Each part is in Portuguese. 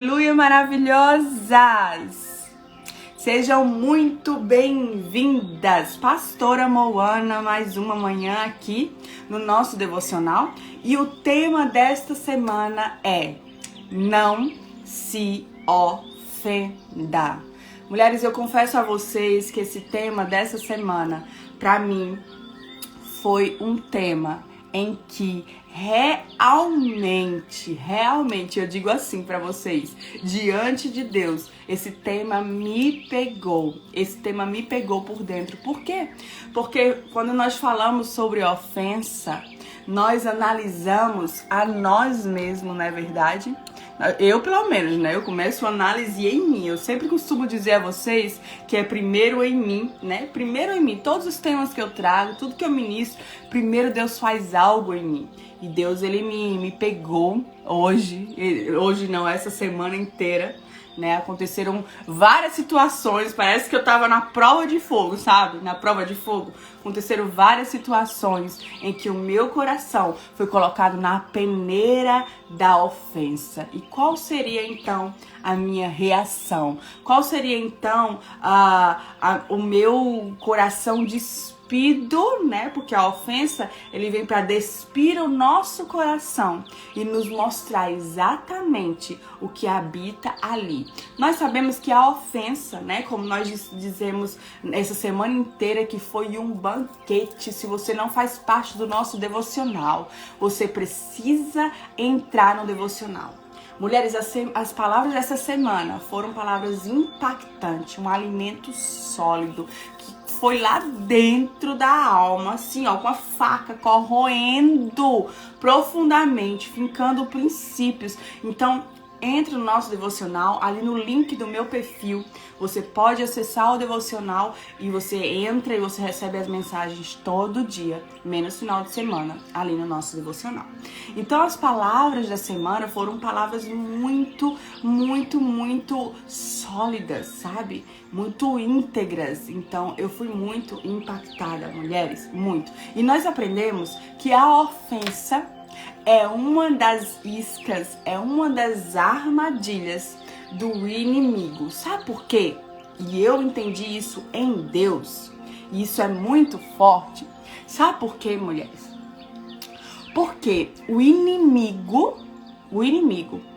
Aleluia, maravilhosas! Sejam muito bem-vindas, Pastora Moana, mais uma manhã aqui no nosso devocional. E o tema desta semana é: não se ofenda. Mulheres, eu confesso a vocês que esse tema dessa semana, para mim, foi um tema em que realmente, eu digo assim pra vocês, diante de Deus, esse tema me pegou por dentro. Por quê? Porque quando nós falamos sobre ofensa, nós analisamos a nós mesmos, não é verdade? Eu, pelo menos, né? Eu começo a análise em mim. Eu sempre costumo dizer a vocês que é primeiro em mim, né? Primeiro em mim. Todos os temas que eu trago, tudo que eu ministro, primeiro Deus faz algo em mim. E Deus, ele me pegou hoje não, essa semana inteira, né? Aconteceram várias situações, parece que eu tava na prova de fogo, sabe? Na prova de fogo. Aconteceram várias situações em que o meu coração foi colocado na peneira da ofensa. E qual seria então a minha reação? Qual seria então o meu coração despido, né? Porque a ofensa, ele vem para despir o nosso coração e nos mostrar exatamente o que habita ali. Nós sabemos que a ofensa, né? Como nós dizemos essa semana inteira, que foi um banquete. Se você não faz parte do nosso devocional, você precisa entrar no devocional. Mulheres, as palavras dessa semana foram palavras impactantes, um alimento sólido que foi lá dentro da alma, assim, ó, com a faca, corroendo profundamente, fincando princípios. Então, entre no nosso devocional, ali no link do meu perfil, você pode acessar o devocional e você entra e você recebe as mensagens todo dia, menos final de semana, ali no nosso devocional. Então, as palavras da semana foram palavras muito sólidas, sabe? Muito íntegras. Então, eu fui muito impactada, mulheres, muito. E nós aprendemos que a ofensa é uma das iscas, é uma das armadilhas do inimigo. Sabe por quê? E eu entendi isso em Deus. E isso é muito forte. Sabe por quê, mulheres? Porque o inimigo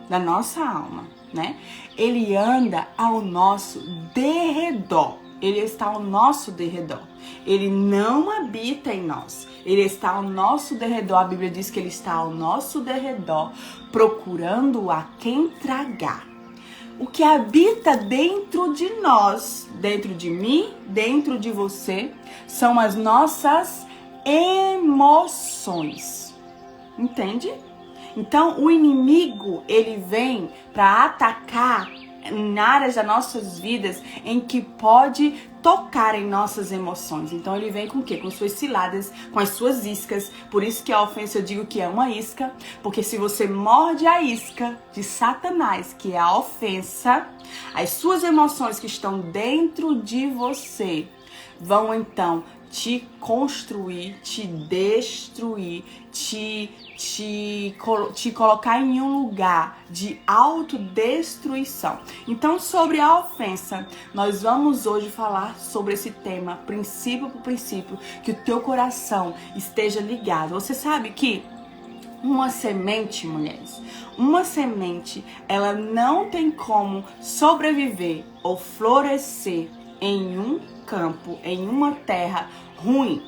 da nossa alma, né? Ele anda ao nosso derredor. Ele está ao nosso derredor. Ele não habita em nós. Ele está ao nosso derredor. A Bíblia diz que ele está ao nosso derredor, procurando a quem tragar. O que habita dentro de nós, dentro de mim, dentro de você, são as nossas emoções. Entende? Então, o inimigo, ele vem para atacar em áreas das nossas vidas em que pode tocar em nossas emoções. Então ele vem com o quê? Com suas ciladas, com as suas iscas. Por isso que a ofensa, eu digo que é uma isca, porque se você morde a isca de Satanás, que é a ofensa, as suas emoções que estão dentro de você vão então te construir, te destruir, te colocar em um lugar de autodestruição. Então, sobre a ofensa, nós vamos hoje falar sobre esse tema, princípio por princípio, que o teu coração esteja ligado. Você sabe que uma semente, mulheres, uma semente, ela não tem como sobreviver ou florescer em um campo, em uma terra ruim.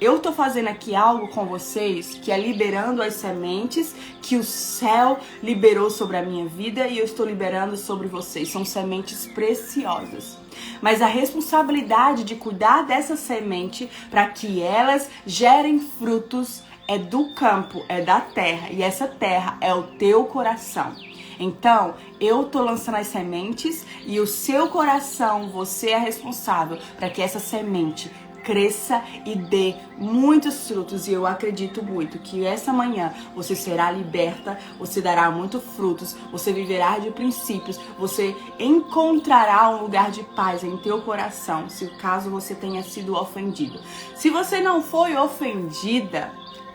Eu tô fazendo aqui algo com vocês que é liberando as sementes que o céu liberou sobre a minha vida e eu estou liberando sobre vocês. São sementes preciosas. Mas a responsabilidade de cuidar dessa semente para que elas gerem frutos é do campo, é da terra. E essa terra é o teu coração. Então, eu tô lançando as sementes e o seu coração, você é responsável para que essa semente cresça e dê muitos frutos. E eu acredito muito que essa manhã você será liberta, você dará muitos frutos, você viverá de princípios, você encontrará um lugar de paz em teu coração, se caso você tenha sido ofendido. Se você não foi ofendida,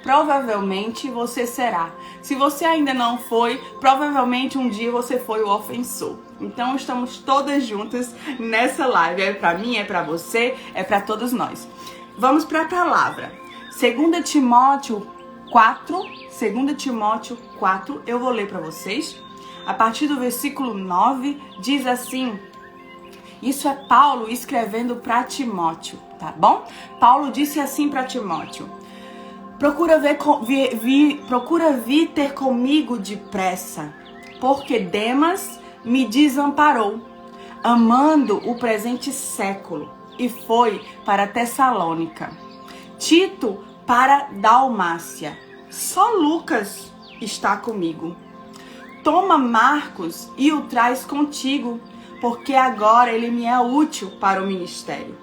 provavelmente você será. Se você ainda não foi, provavelmente um dia você foi o ofensor. Então estamos todas juntas nessa live. É para mim, é para você, é para todos nós. Vamos para a palavra. 2 Timóteo 4, eu vou ler para vocês. A partir do versículo 9, diz assim. Isso é Paulo escrevendo para Timóteo, tá bom? Paulo disse assim para Timóteo: Procura vir ter comigo depressa, porque Demas me desamparou, amando o presente século, e foi para Tessalônica. Tito para Dalmácia. Só Lucas está comigo. Toma Marcos e o traz contigo, porque agora ele me é útil para o ministério.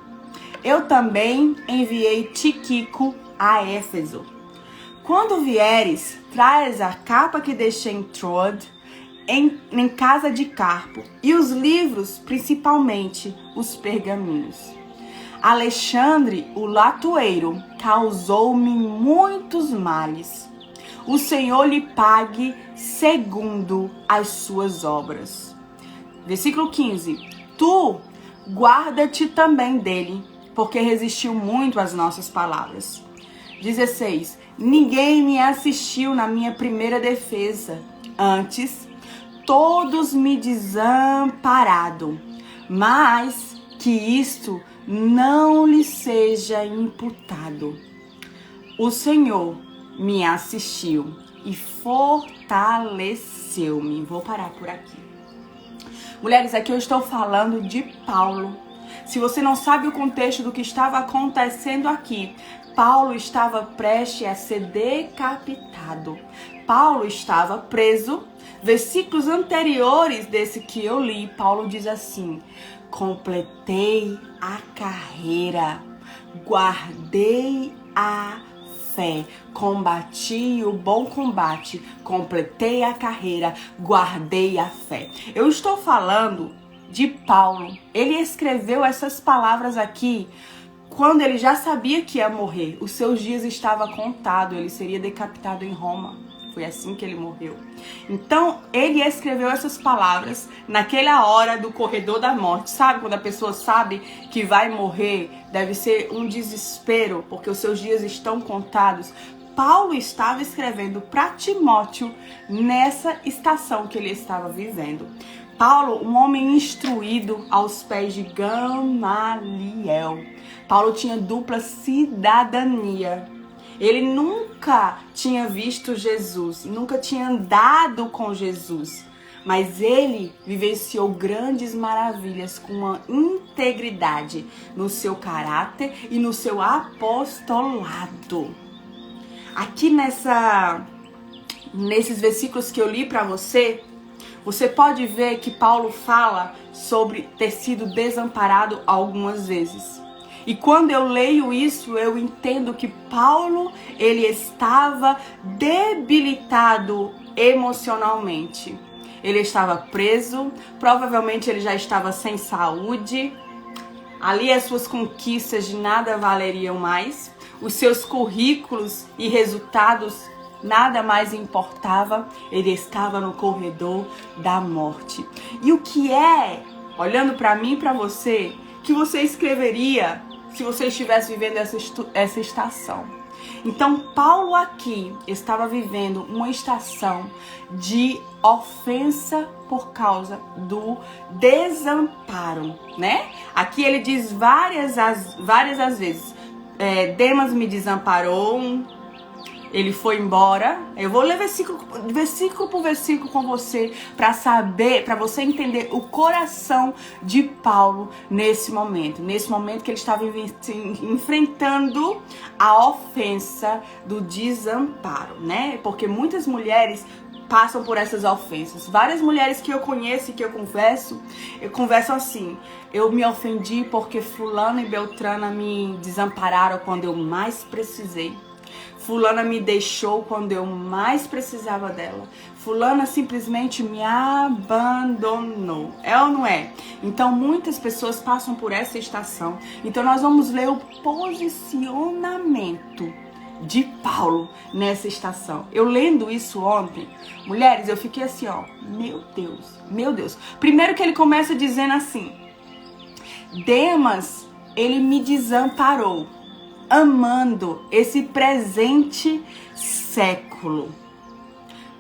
Eu também enviei Tíquico a Éfeso. Quando vieres, traz a capa que deixei em Troade, em casa de Carpo, e os livros, principalmente os pergaminhos. Alexandre, o latoeiro, causou-me muitos males. O Senhor lhe pague segundo as suas obras. Versículo 15. Tu, guarda-te também dele, porque resistiu muito às nossas palavras. 16. Ninguém me assistiu na minha primeira defesa. Antes, todos me desamparado. Mas que isto não lhe seja imputado. O Senhor me assistiu e fortaleceu-me. Vou parar por aqui. Mulheres, aqui eu estou falando de Paulo. Se você não sabe o contexto do que estava acontecendo aqui, Paulo estava prestes a ser decapitado. Paulo estava preso. Versículos anteriores desse que eu li, Paulo diz assim: completei a carreira, guardei a fé, combati o bom combate, completei a carreira, guardei a fé. Eu estou falando de Paulo. Ele escreveu essas palavras aqui quando ele já sabia que ia morrer. Os seus dias estavam contados, ele seria decapitado em Roma. Foi assim que ele morreu. Então, ele escreveu essas palavras naquela hora do corredor da morte. Sabe quando a pessoa sabe que vai morrer? Deve ser um desespero, porque os seus dias estão contados. Paulo estava escrevendo para Timóteo nessa estação que ele estava vivendo. Paulo, um homem instruído aos pés de Gamaliel. Paulo tinha dupla cidadania. Ele nunca tinha visto Jesus, nunca tinha andado com Jesus, mas ele vivenciou grandes maravilhas com uma integridade no seu caráter e no seu apostolado. Aqui nesses versículos que eu li para você, você pode ver que Paulo fala sobre ter sido desamparado algumas vezes. E quando eu leio isso, eu entendo que Paulo, ele estava debilitado emocionalmente. Ele estava preso, provavelmente ele já estava sem saúde. Ali as suas conquistas de nada valeriam mais. Os seus currículos e resultados nada mais importava. Ele estava no corredor da morte. E o que é, olhando para mim e para você, que você escreveria se você estivesse vivendo essa estação? Então, Paulo aqui estava vivendo uma estação de ofensa por causa do desamparo, né? Aqui ele diz várias as vezes, Demas me desamparou, ele foi embora. Eu vou ler versículo por versículo com você para você entender o coração de Paulo nesse momento que ele estava enfrentando a ofensa do desamparo, né? Porque muitas mulheres passam por essas ofensas. Várias mulheres que eu conheço e que eu converso assim: eu me ofendi porque fulana e beltrana me desampararam quando eu mais precisei. Fulana me deixou quando eu mais precisava dela. Fulana simplesmente me abandonou. É ou não é? Então muitas pessoas passam por essa estação. Então nós vamos ler o posicionamento de Paulo nessa estação. Eu lendo isso ontem, mulheres, eu fiquei assim, ó, meu Deus. Primeiro que ele começa dizendo assim: Demas, ele me desamparou, amando esse presente século.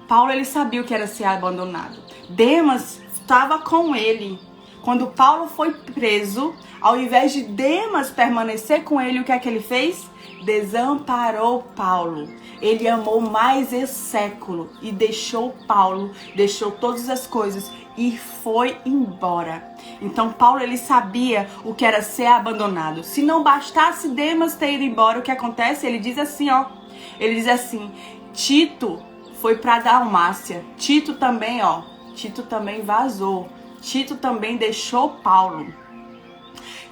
Paulo, ele sabia o que era ser abandonado. Demas estava com ele. Quando Paulo foi preso, ao invés de Demas permanecer com ele, o que é que ele fez? Desamparou Paulo. Ele amou mais esse século e deixou Paulo, deixou todas as coisas e foi embora. Então Paulo, ele sabia o que era ser abandonado. Se não bastasse Demas ter ido embora, o que acontece? Ele diz assim, ó. Ele diz assim: Tito foi para Dalmácia. Tito também vazou. Tito também deixou Paulo.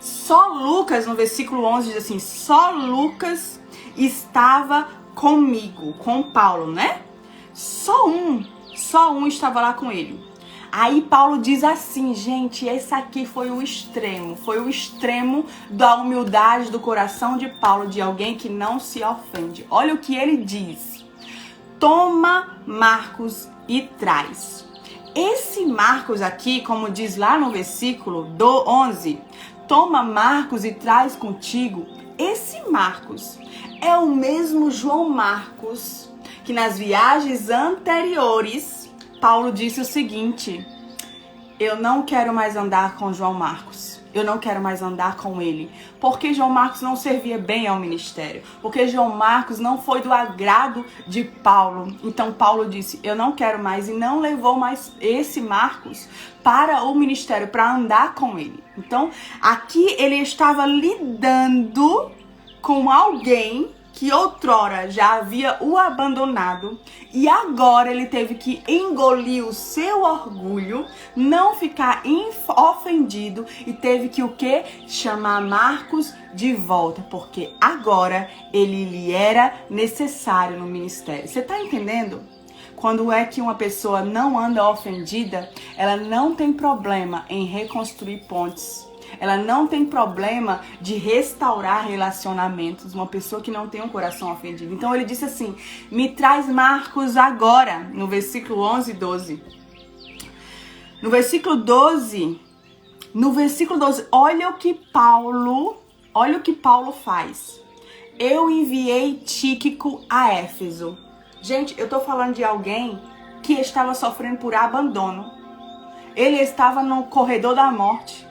Só Lucas, no versículo 11, diz assim: só Lucas estava comigo, com Paulo, né? Só um estava lá com ele. Aí Paulo diz assim, gente, esse aqui foi o extremo da humildade do coração de Paulo, de alguém que não se ofende. Olha o que ele diz: toma Marcos e traz. Esse Marcos aqui, como diz lá no versículo 11, toma Marcos e traz contigo. Esse Marcos é o mesmo João Marcos que nas viagens anteriores Paulo disse o seguinte: eu não quero mais andar com João Marcos. Eu não quero mais andar com ele. Porque João Marcos não servia bem ao ministério. Porque João Marcos não foi do agrado de Paulo. Então Paulo disse: eu não quero mais. E não levou mais esse Marcos para o ministério, para andar com ele. Então aqui ele estava lidando com alguém que outrora já havia o abandonado e agora ele teve que engolir o seu orgulho, não ficar ofendido e teve que o quê? Chamar Marcos de volta, porque agora ele lhe era necessário no ministério. Você tá entendendo? Quando é que uma pessoa não anda ofendida, ela não tem problema em reconstruir pontes. Ela não tem problema de restaurar relacionamentos, uma pessoa que não tem um coração ofendido. Então ele disse assim: me traz Marcos agora, no versículo 11 e 12. No versículo 12, olha o que Paulo faz. Eu enviei Tíquico a Éfeso. Gente, eu tô falando de alguém que estava sofrendo por abandono. Ele estava no corredor da morte.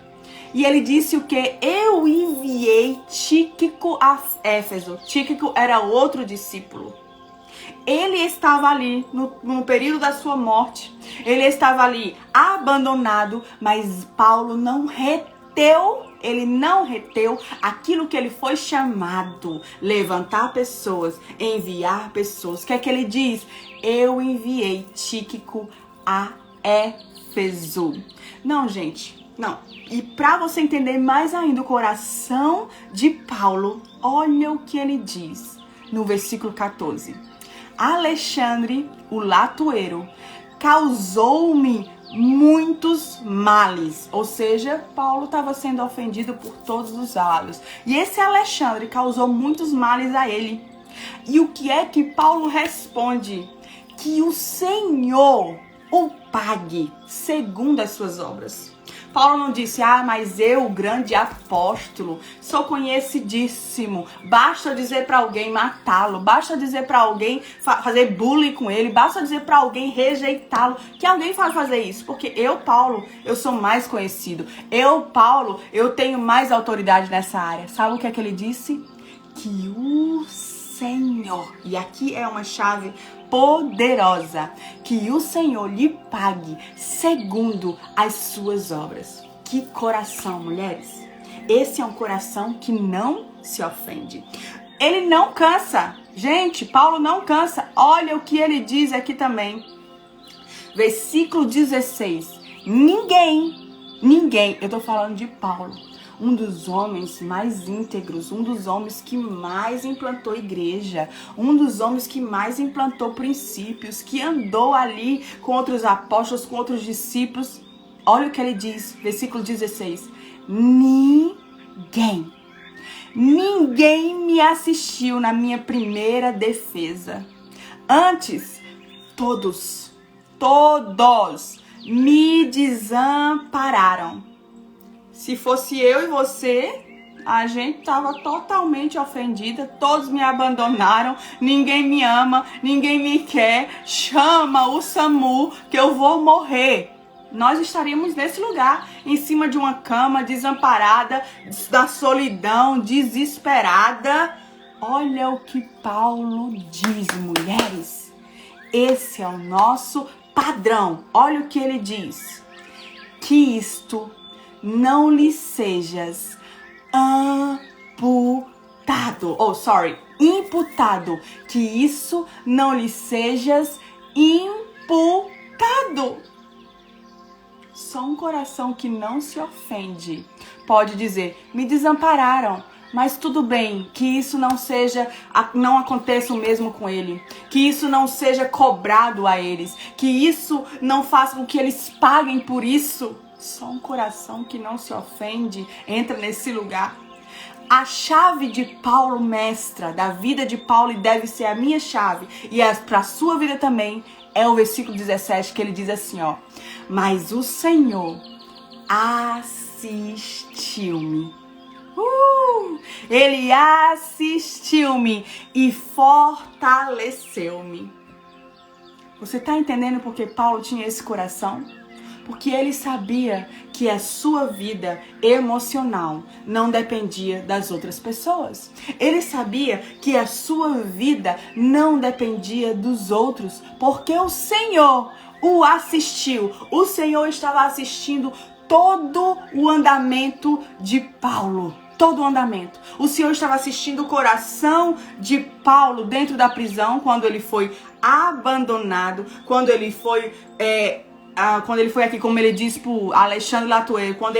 E ele disse o que? Eu enviei Tíquico a Éfeso. Tíquico era outro discípulo. Ele estava ali no período da sua morte. Ele estava ali abandonado, mas Paulo não reteu. Ele não reteu aquilo que ele foi chamado. Levantar pessoas, enviar pessoas. O que é que ele diz? Eu enviei Tíquico a Éfeso. Não, gente. Não, e para você entender mais ainda o coração de Paulo, olha o que ele diz no versículo 14. Alexandre, o latueiro, causou-me muitos males. Ou seja, Paulo estava sendo ofendido por todos os lados. E esse Alexandre causou muitos males a ele. E o que é que Paulo responde? Que o Senhor o pague segundo as suas obras. Paulo não disse: mas eu, o grande apóstolo, sou conhecidíssimo. Basta dizer para alguém matá-lo. Basta dizer para alguém fazer bullying com ele. Basta dizer para alguém rejeitá-lo. Que alguém vai fazer isso. Porque eu, Paulo, eu sou mais conhecido. Eu, Paulo, eu tenho mais autoridade nessa área. Sabe o que é que ele disse? Que o Senhor, e aqui é uma chave poderosa, que o Senhor lhe pague segundo as suas obras. Que coração, mulheres! Esse é um coração que não se ofende. Ele não cansa. Gente, Paulo não cansa. Olha o que ele diz aqui também. Versículo 16. Ninguém, eu tô falando de Paulo, um dos homens mais íntegros, um dos homens que mais implantou igreja, um dos homens que mais implantou princípios, que andou ali com outros apóstolos, com outros discípulos. Olha o que ele diz, versículo 16. Ninguém Ninguém me assistiu na minha primeira defesa. Antes, todos me desampararam. Se fosse eu e você, a gente estava totalmente ofendida, todos me abandonaram, ninguém me ama, ninguém me quer, chama o SAMU que eu vou morrer. Nós estaríamos nesse lugar, em cima de uma cama, desamparada, da solidão, desesperada. Olha o que Paulo diz, mulheres. Esse é o nosso padrão. Olha o que ele diz. Que isto não lhe sejas imputado. Que isso não lhe sejas imputado. Só um coração que não se ofende pode dizer, me desampararam, mas tudo bem, que isso não aconteça o mesmo com ele, que isso não seja cobrado a eles, que isso não faça com que eles paguem por isso. Só um coração que não se ofende entra nesse lugar. A chave de Paulo, mestra, da vida de Paulo, e deve ser a minha chave, e para a sua vida também, é o versículo 17, que ele diz assim, ó. Mas o Senhor assistiu-me. Ele assistiu-me e fortaleceu-me. Você está entendendo por que Paulo tinha esse coração? Porque ele sabia que a sua vida emocional não dependia das outras pessoas. Ele sabia que a sua vida não dependia dos outros, porque o Senhor o assistiu. O Senhor estava assistindo todo o andamento de Paulo. Todo o andamento. O Senhor estava assistindo o coração de Paulo dentro da prisão, quando ele foi abandonado, quando ele foi aqui, como ele diz para Alexandre Latueiro, quando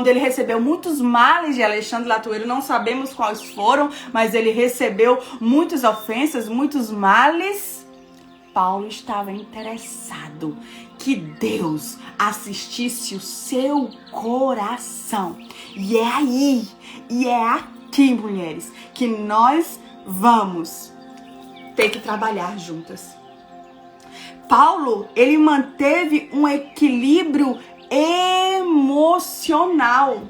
ele recebeu muitos males de Alexandre Latueiro, não sabemos quais foram, mas ele recebeu muitas ofensas, muitos males. Paulo estava interessado que Deus assistisse o seu coração. E é aqui, mulheres, que nós vamos ter que trabalhar juntas. Paulo, ele manteve um equilíbrio emocional,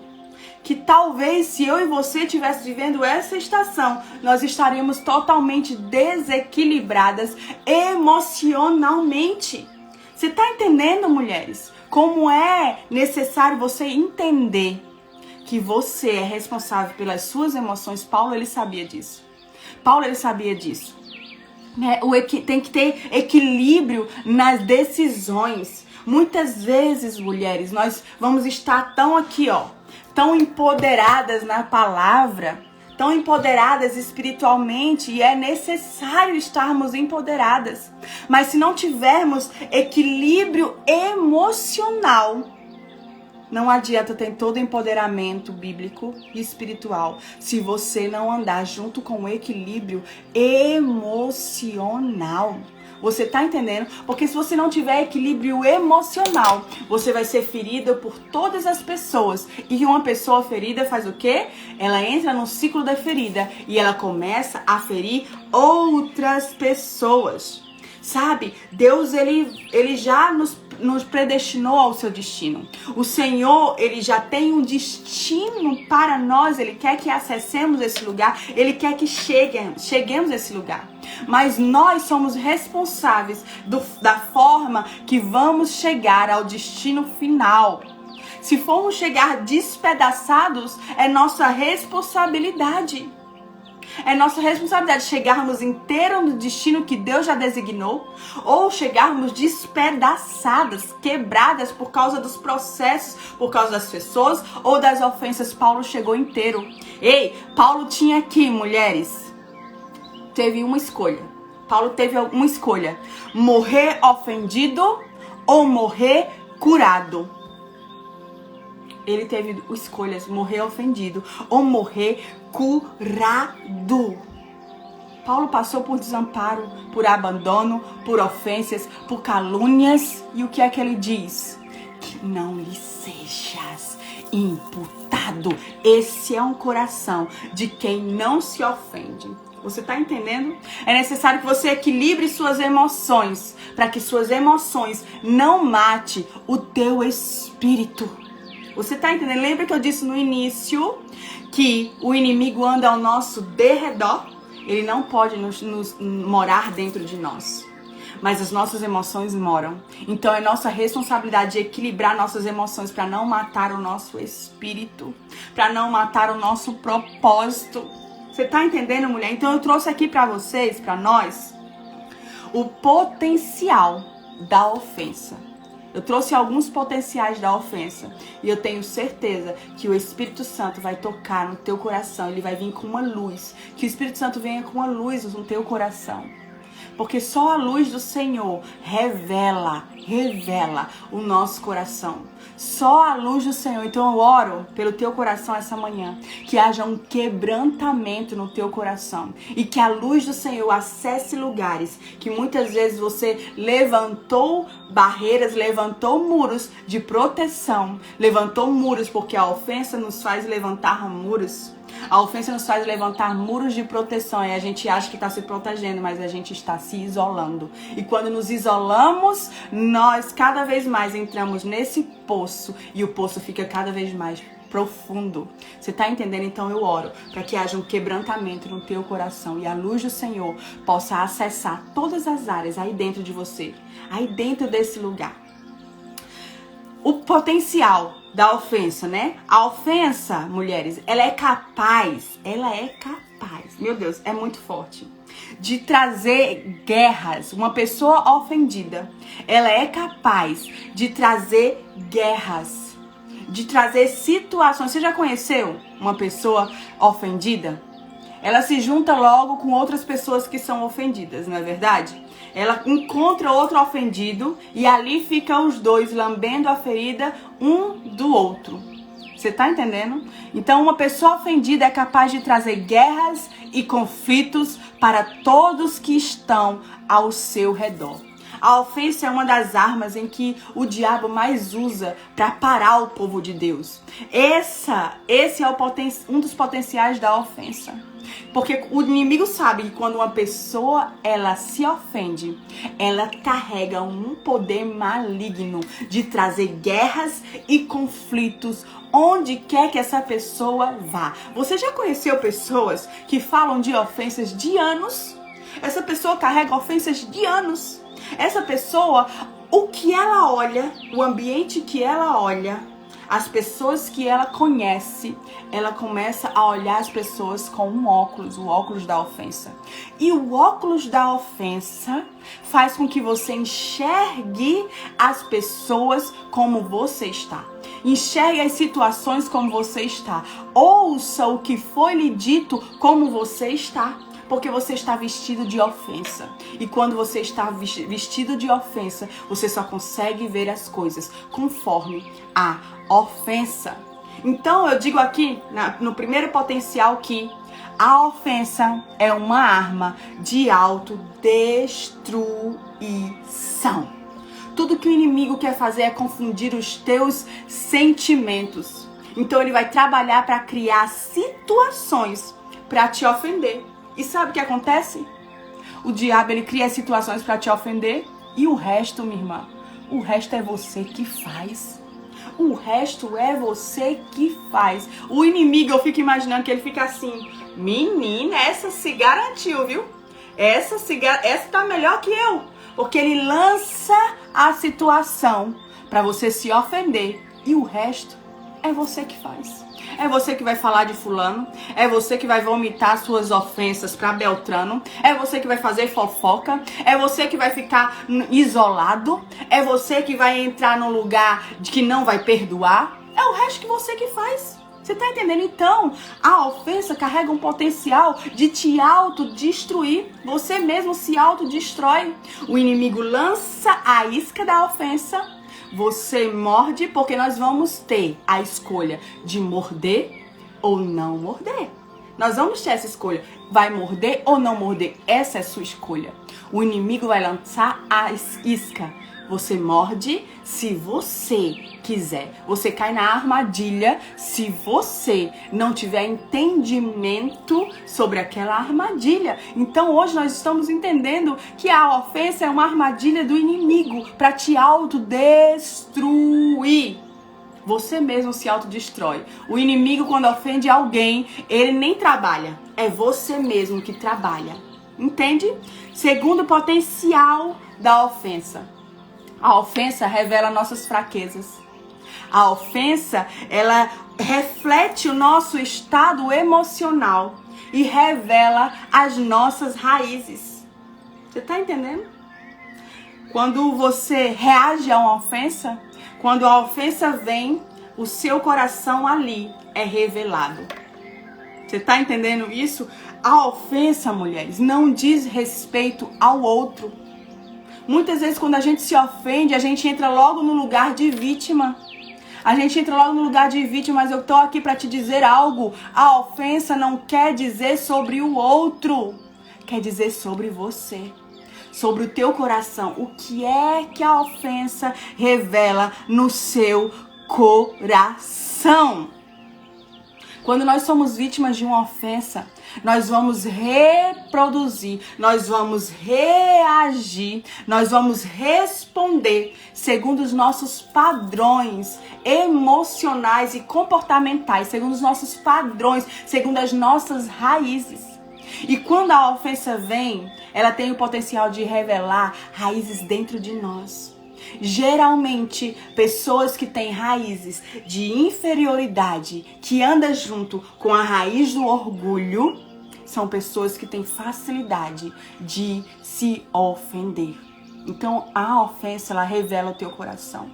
que talvez se eu e você estivesse vivendo essa estação, nós estaríamos totalmente desequilibradas emocionalmente. Você está entendendo, mulheres? Como é necessário você entender que você é responsável pelas suas emoções? Paulo, ele sabia disso. Tem que ter equilíbrio nas decisões. Muitas vezes, mulheres, nós vamos estar tão empoderadas na palavra, tão empoderadas espiritualmente, e é necessário estarmos empoderadas. Mas se não tivermos equilíbrio emocional, não adianta ter todo o empoderamento bíblico e espiritual se você não andar junto com o equilíbrio emocional. Você tá entendendo? Porque se você não tiver equilíbrio emocional, você vai ser ferida por todas as pessoas. E uma pessoa ferida faz o quê? Ela entra no ciclo da ferida e ela começa a ferir outras pessoas. Sabe? Deus, ele já nos predestinou ao seu destino. O Senhor, ele já tem um destino para nós. Ele quer que acessemos esse lugar. Ele quer que cheguemos a esse lugar. Mas nós somos responsáveis da forma que vamos chegar ao destino final. Se formos chegar despedaçados, é nossa responsabilidade. É nossa responsabilidade chegarmos inteiros no destino que Deus já designou, ou chegarmos despedaçadas, quebradas por causa dos processos, por causa das pessoas ou das ofensas. Paulo chegou inteiro. Paulo tinha aqui, mulheres, teve uma escolha. Paulo teve uma escolha: morrer ofendido ou morrer curado. Ele teve escolhas: morrer ofendido ou morrer curado. Paulo passou por desamparo, por abandono, por ofensas, por calúnias. E o que é que ele diz? não lhe sejas imputado. Esse é um coração de quem não se ofende. Você está entendendo? É necessário que você equilibre suas emoções, para que suas emoções não matem o teu espírito. Você está entendendo? Lembra que eu disse no início que o inimigo anda ao nosso derredor? Ele não pode nos morar dentro de nós, mas as nossas emoções moram. Então é nossa responsabilidade equilibrar nossas emoções para não matar o nosso espírito, para não matar o nosso propósito. Você tá entendendo, mulher? Então eu trouxe aqui para vocês, para nós, o potencial da ofensa. Eu trouxe alguns potenciais da ofensa. E eu tenho certeza que o Espírito Santo vai tocar no teu coração. Ele vai vir com uma luz. Que o Espírito Santo venha com uma luz no teu coração. Porque só a luz do Senhor revela o nosso coração. Só a luz do Senhor. Então eu oro pelo teu coração essa manhã. Que haja um quebrantamento no teu coração. E que a luz do Senhor acesse lugares que muitas vezes você levantou barreiras, levantou muros de proteção. Levantou muros porque a ofensa nos faz levantar muros. A ofensa nos faz levantar muros de proteção e a gente acha que está se protegendo, mas a gente está se isolando. E quando nos isolamos, nós cada vez mais entramos nesse poço e o poço fica cada vez mais profundo. Você está entendendo? Então eu oro para que haja um quebrantamento no teu coração e a luz do Senhor possa acessar todas as áreas aí dentro de você, aí dentro desse lugar. O potencial da ofensa, né? A ofensa, mulheres, ela é capaz, meu Deus, é muito forte, de trazer guerras. Uma pessoa ofendida, ela é capaz de trazer guerras, de trazer situações. Você já conheceu uma pessoa ofendida? Ela se junta logo com outras pessoas que são ofendidas, não é verdade? Ela encontra outro ofendido e ali ficam os dois lambendo a ferida um do outro. Você tá entendendo? Então uma pessoa ofendida é capaz de trazer guerras e conflitos para todos que estão ao seu redor. A ofensa é uma das armas em que o diabo mais usa para parar o povo de Deus. Esse é um dos potenciais da ofensa. Porque o inimigo sabe que quando uma pessoa ela se ofende, ela carrega um poder maligno de trazer guerras e conflitos onde quer que essa pessoa vá. Você já conheceu pessoas que falam de ofensas de anos? Essa pessoa carrega ofensas de anos. Essa pessoa, o que ela olha, o ambiente que ela olha, as pessoas que ela conhece, ela começa a olhar as pessoas com um óculos, o óculos da ofensa. E o óculos da ofensa faz com que você enxergue as pessoas como você está. Enxergue as situações como você está. Ouça o que foi lhe dito como você está. Porque você está vestido de ofensa. E quando você está vestido de ofensa, você só consegue ver as coisas conforme a ofensa. Então eu digo aqui, no primeiro potencial, que a ofensa é uma arma de autodestruição. Tudo que o inimigo quer fazer é confundir os teus sentimentos. Então ele vai trabalhar para criar situações para te ofender. E sabe o que acontece? O diabo, ele cria situações para te ofender. E o resto, minha irmã, o resto é você que faz. O resto é você que faz. O inimigo, eu fico imaginando que ele fica assim: menina, essa se garantiu, viu? Essa tá melhor que eu. Porque ele lança a situação para você se ofender. E o resto é você que faz. É você que vai falar de fulano. É você que vai vomitar suas ofensas para Beltrano. É você que vai fazer fofoca. É você que vai ficar isolado. É você que vai entrar num lugar de que não vai perdoar. É o resto que você que faz. Você tá entendendo? Então, a ofensa carrega um potencial de te autodestruir. Você mesmo se autodestrói. O inimigo lança a isca da ofensa. Você morde, porque nós vamos ter a escolha de morder ou não morder. Nós vamos ter essa escolha. Vai morder ou não morder? Essa é a sua escolha. O inimigo vai lançar a isca. Você morde se você quiser. Você cai na armadilha se você não tiver entendimento sobre aquela armadilha. Então hoje nós estamos entendendo que a ofensa é uma armadilha do inimigo para te autodestruir. Você mesmo se autodestrói. O inimigo, quando ofende alguém, ele nem trabalha. É você mesmo que trabalha. Entende? Segundo potencial da ofensa. A ofensa revela nossas fraquezas. A ofensa, ela reflete o nosso estado emocional e revela as nossas raízes. Você tá entendendo? Quando você reage a uma ofensa, quando a ofensa vem, o seu coração ali é revelado. Você tá entendendo isso? A ofensa, mulheres, não diz respeito ao outro. Muitas vezes quando a gente se ofende, a gente entra logo no lugar de vítima. A gente entra logo no lugar de vítima, mas eu tô aqui para te dizer algo. A ofensa não quer dizer sobre o outro. Quer dizer sobre você. Sobre o teu coração. O que é que a ofensa revela no seu coração? Quando nós somos vítimas de uma ofensa, nós vamos reproduzir, nós vamos reagir, nós vamos responder segundo os nossos padrões emocionais e comportamentais, segundo os nossos padrões, segundo as nossas raízes. E quando a ofensa vem, ela tem o potencial de revelar raízes dentro de nós. Geralmente, pessoas que têm raízes de inferioridade, que andam junto com a raiz do orgulho, são pessoas que têm facilidade de se ofender. Então, a ofensa, ela revela o teu coração.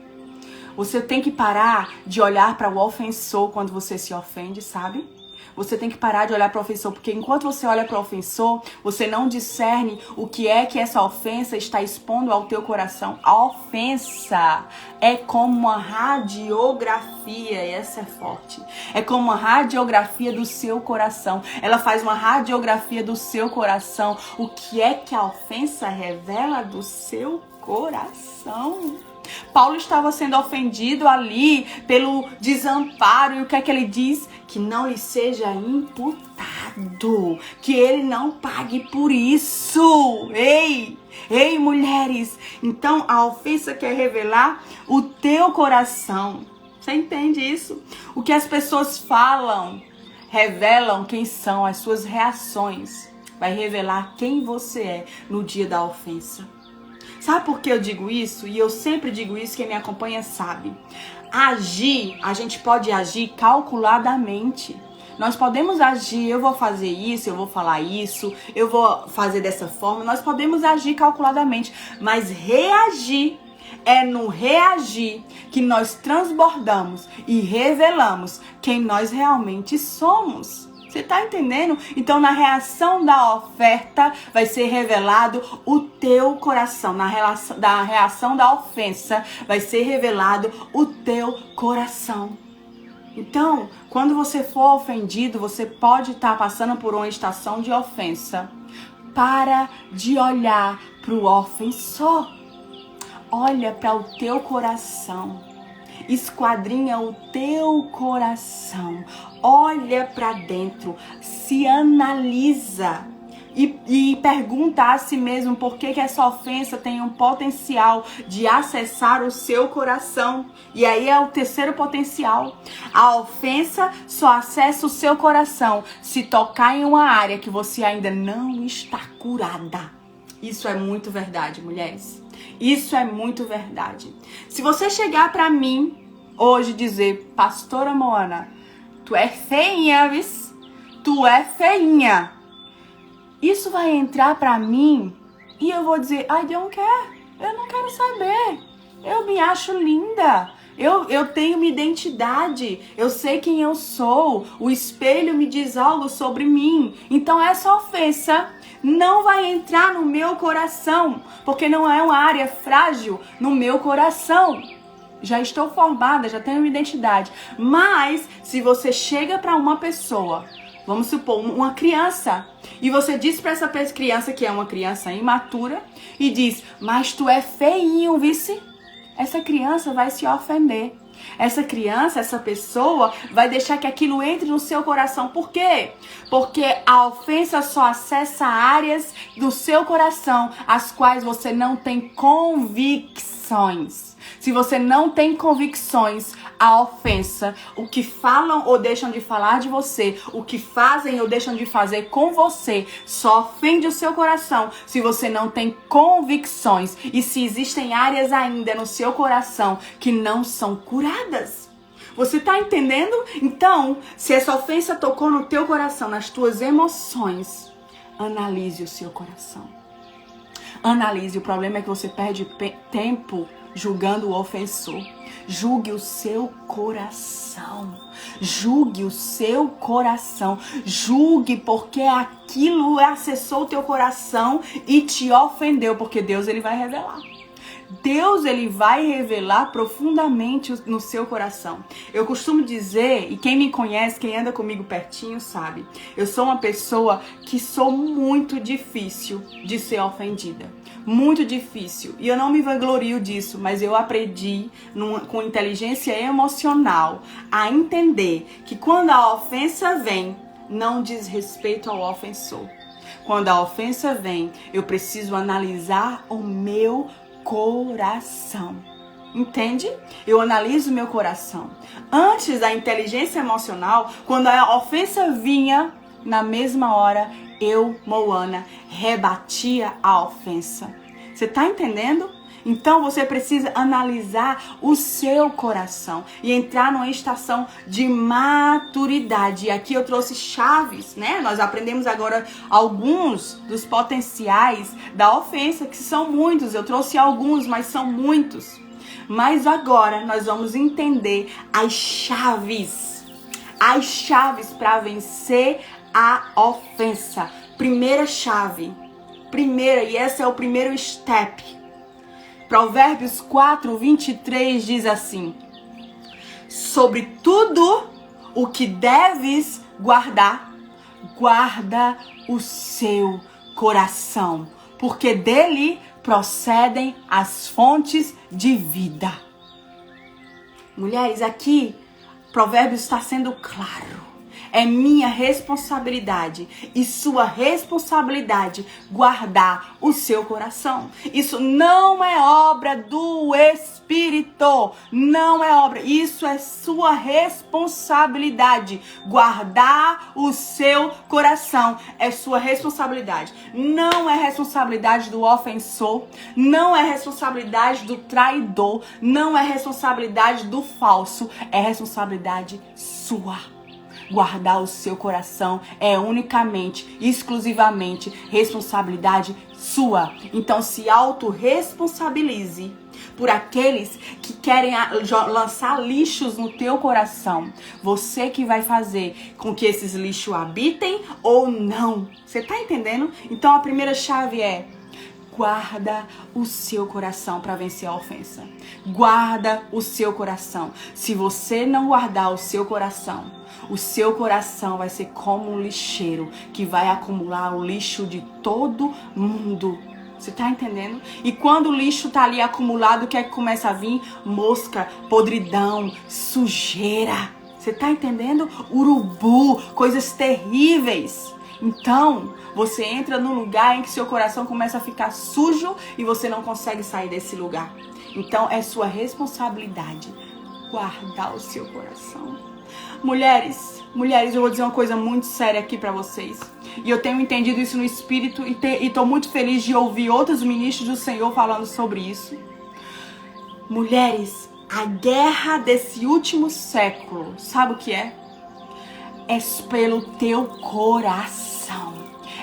Você tem que parar de olhar para o ofensor quando você se ofende, sabe? Você tem que parar de olhar para o ofensor, porque enquanto você olha para o ofensor, você não discerne o que é que essa ofensa está expondo ao teu coração. A ofensa é como uma radiografia, e essa é forte. É como uma radiografia do seu coração. Ela faz uma radiografia do seu coração. O que é que a ofensa revela do seu coração? Paulo estava sendo ofendido ali pelo desamparo, e o que é que ele diz? Que não lhe seja imputado, que ele não pague por isso. Ei, mulheres, então a ofensa quer revelar o teu coração. Você entende isso? O que as pessoas falam revelam quem são, as suas reações. Vai revelar quem você é no dia da ofensa. Sabe por que eu digo isso? E eu sempre digo isso, quem me acompanha sabe. Agir, a gente pode agir calculadamente. Nós podemos agir, eu vou fazer isso, eu vou falar isso, eu vou fazer dessa forma. Nós podemos agir calculadamente, mas reagir é no reagir que nós transbordamos e revelamos quem nós realmente somos. Você tá entendendo? Então, na reação da oferta, vai ser revelado o teu coração. Na reação da ofensa, vai ser revelado o teu coração. Então, quando você for ofendido, você pode estar passando por uma estação de ofensa. Para de olhar para o ofensor. Olha para o teu coração. Esquadrinha o teu coração. Olha para dentro. Se analisa. E pergunta a si mesmo por que essa ofensa tem um potencial de acessar o seu coração. E aí é o terceiro potencial. A ofensa só acessa o seu coração se tocar em uma área que você ainda não está curada. Isso é muito verdade, mulheres. Isso é muito verdade. Se você chegar pra mim hoje e dizer, pastora Moana, tu é feinha, vis? Tu é feinha. Isso vai entrar pra mim e eu vou dizer, I don't care. Eu não quero saber. Eu me acho linda. Eu tenho minha identidade. Eu sei quem eu sou. O espelho me diz algo sobre mim. Então essa ofensa não vai entrar no meu coração, porque não é uma área frágil no meu coração. Já estou formada, já tenho uma identidade. Mas se você chega para uma pessoa, vamos supor, uma criança, e você diz para essa criança que é uma criança imatura e diz, mas tu é feinho, vice? essa criança vai se ofender. Essa criança, essa pessoa vai deixar que aquilo entre no seu coração. Por quê? Porque a ofensa só acessa áreas do seu coração as quais você não tem convicções. Se você não tem convicções, a ofensa, o que falam ou deixam de falar de você, o que fazem ou deixam de fazer com você, só ofende o seu coração se você não tem convicções e se existem áreas ainda no seu coração que não são curadas. Você tá entendendo? Então, se essa ofensa tocou no teu coração, nas tuas emoções, analise o seu coração. Analise. O problema é que você perde tempo julgando o ofensor. Julgue o seu coração. Julgue o seu coração. Julgue porque aquilo acessou o teu coração e te ofendeu. Porque Deus, ele vai revelar. Deus, ele vai revelar profundamente no seu coração. Eu costumo dizer, e quem me conhece, quem anda comigo pertinho sabe, eu sou uma pessoa que sou muito difícil de ser ofendida. Muito difícil. E eu não me vanglorio disso, mas eu aprendi com inteligência emocional a entender que quando a ofensa vem, não diz respeito ao ofensor. Quando a ofensa vem, eu preciso analisar o meu coração. Entende? Eu analiso o meu coração. Antes da inteligência emocional, quando a ofensa vinha, na mesma hora, eu, Moana, rebatia a ofensa. Você tá entendendo? Então você precisa analisar o seu coração e entrar numa estação de maturidade. E aqui eu trouxe chaves, né? Nós aprendemos agora alguns dos potenciais da ofensa, que são muitos. Eu trouxe alguns, mas são muitos. Mas agora nós vamos entender as chaves. As chaves para vencer a ofensa. Primeira chave. E esse é o primeiro step. Provérbios 4:23 diz assim: sobre tudo o que deves guardar, guarda o seu coração, porque dele procedem as fontes de vida. Mulheres, aqui Provérbios está sendo claro. É minha responsabilidade e sua responsabilidade guardar o seu coração. Isso não é obra do Espírito, não é obra. Isso é sua responsabilidade. Guardar o seu coração é sua responsabilidade. Não é responsabilidade do ofensor, não é responsabilidade do traidor, não é responsabilidade do falso, é responsabilidade sua. Guardar o seu coração é unicamente, exclusivamente responsabilidade sua. Então se autorresponsabilize por aqueles que querem lançar lixos no teu coração. Você que vai fazer com que esses lixos habitem ou não. Você tá entendendo? Então a primeira chave é: guarda o seu coração para vencer a ofensa. Guarda o seu coração. Se você não guardar o seu coração vai ser como um lixeiro que vai acumular o lixo de todo mundo. Você tá entendendo? E quando o lixo tá ali acumulado, o que é que começa a vir? Mosca, podridão, sujeira. Você tá entendendo? Urubu, coisas terríveis. Então, você entra num lugar em que seu coração começa a ficar sujo e você não consegue sair desse lugar. Então, é sua responsabilidade guardar o seu coração. Mulheres, eu vou dizer uma coisa muito séria aqui pra vocês. E eu tenho entendido isso no Espírito e tô muito feliz de ouvir outros ministros do Senhor falando sobre isso. Mulheres, a guerra desse último século, sabe o que é? É pelo teu coração.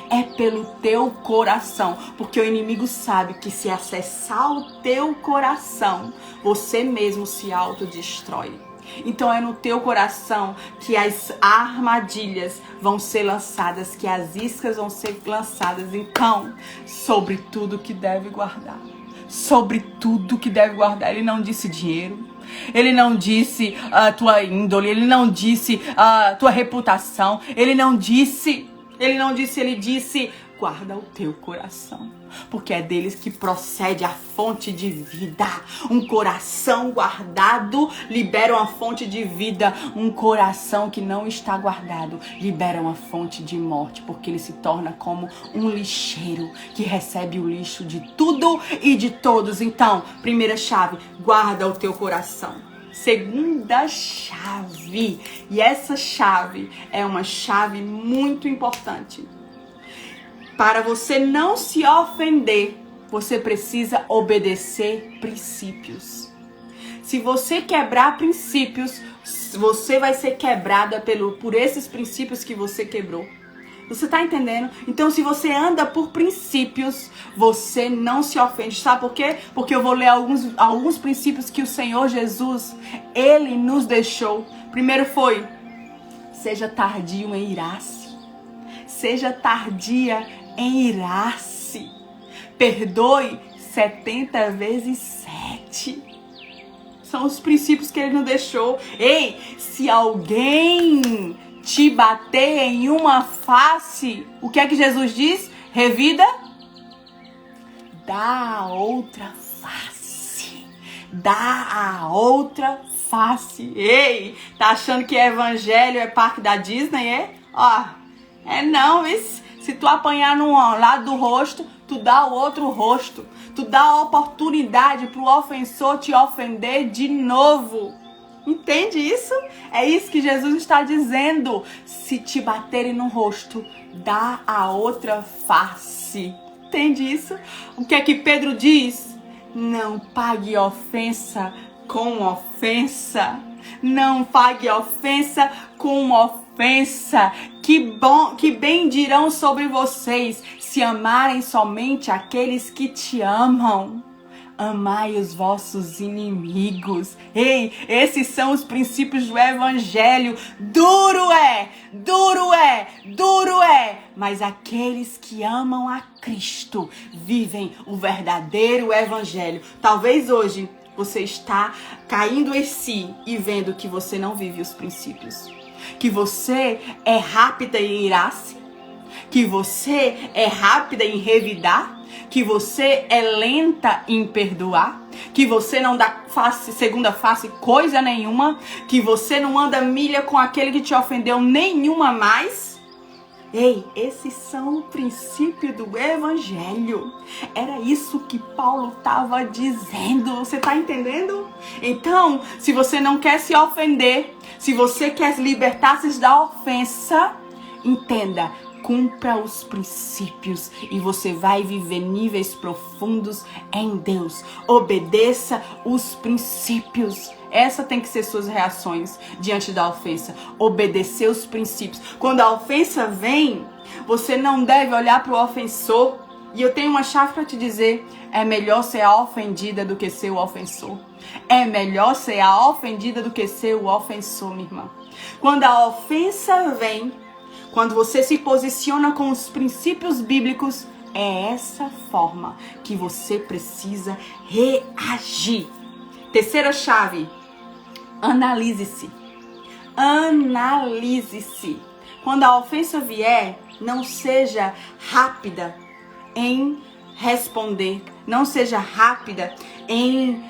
É pelo teu coração. Porque o inimigo sabe que se acessar o teu coração, você mesmo se autodestrói. Então é no teu coração que as armadilhas vão ser lançadas, que as iscas vão ser lançadas. Então, sobre tudo que deve guardar. Sobre tudo que deve guardar. Ele não disse dinheiro. Ele não disse a tua índole. Ele não disse a tua reputação. Ele disse, guarda o teu coração. porque é deles que procede a fonte de vida. Um coração guardado libera uma fonte de vida. Um coração que não está guardado libera uma fonte de morte, porque ele se torna como um lixeiro que recebe o lixo de tudo e de todos. Então, primeira chave, guarda o teu coração. Segunda chave, e essa chave é uma chave muito importante. Para você não se ofender, você precisa obedecer princípios. Se você quebrar princípios, você vai ser quebrada por esses princípios que você quebrou. Você tá entendendo? Então, se você anda por princípios, você não se ofende. Sabe por quê? Porque eu vou ler alguns princípios que o Senhor Jesus, Ele nos deixou. Primeiro foi, seja tardio em irar-se. Seja tardia em irar-se. Perdoe 70 vezes 7. São os princípios que Ele nos deixou. Ei, se alguém te bater em uma face, o que é que Jesus diz? Revida, dá a outra face. Dá a outra face. Ei, tá achando que evangelho é parque da Disney, é? Ó, é não, isso. Se tu apanhar num lado do rosto, tu dá o outro rosto. Tu dá a oportunidade pro ofensor te ofender de novo. Entende isso? É isso que Jesus está dizendo. Se te baterem no rosto, dá a outra face. Entende isso? O que é que Pedro diz? Não pague ofensa com ofensa. Não pague ofensa com ofensa. Que bem dirão sobre vocês se amarem somente aqueles que te amam. Amai os vossos inimigos. Ei, esses são os princípios do evangelho. Duro é, duro é, duro é. Mas aqueles que amam a Cristo vivem o verdadeiro evangelho. Talvez hoje você está caindo em si e vendo que você não vive os princípios. Que você é rápida em irar-se. Que você é rápida em revidar. Que você é lenta em perdoar, que você não dá segunda face coisa nenhuma, que você não anda milha com aquele que te ofendeu nenhuma mais. Ei, esses são o princípio do evangelho. Era isso que Paulo estava dizendo. Você está entendendo? Então, se você não quer se ofender, se você quer libertar-se da ofensa, entenda. Cumpra os princípios e você vai viver níveis profundos em Deus. Obedeça os princípios. Essa tem que ser suas reações diante da ofensa. Obedecer os princípios. Quando a ofensa vem, você não deve olhar para o ofensor. E eu tenho uma chave para te dizer. É melhor ser a ofendida do que ser o ofensor. É melhor ser a ofendida do que ser o ofensor, minha irmã. Quando a ofensa vem, quando você se posiciona com os princípios bíblicos, é essa forma que você precisa reagir. Terceira chave, analise-se. Analise-se. Quando a ofensa vier, não seja rápida em responder. Não seja rápida em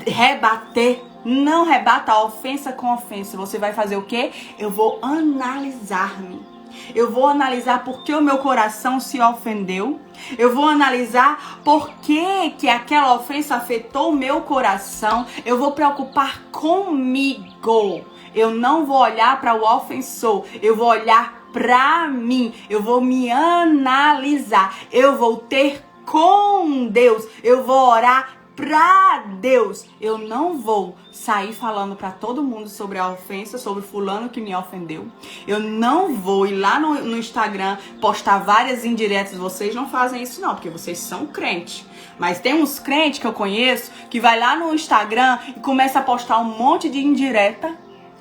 rebater. Não rebata a ofensa com ofensa. Você vai fazer o quê? Eu vou analisar-me. Eu vou analisar por que o meu coração se ofendeu. Eu vou analisar por que aquela ofensa afetou o meu coração. Eu vou preocupar comigo. Eu não vou olhar para o ofensor. Eu vou olhar para mim. Eu vou me analisar. Eu vou ter com Deus. Eu vou orar pra Deus. Eu não vou sair falando pra todo mundo sobre a ofensa, sobre fulano que me ofendeu. Eu não vou ir lá no Instagram postar várias indiretas. Vocês não fazem isso não, porque vocês são crentes. Mas tem uns crentes que eu conheço que vai lá no Instagram e começa a postar um monte de indireta.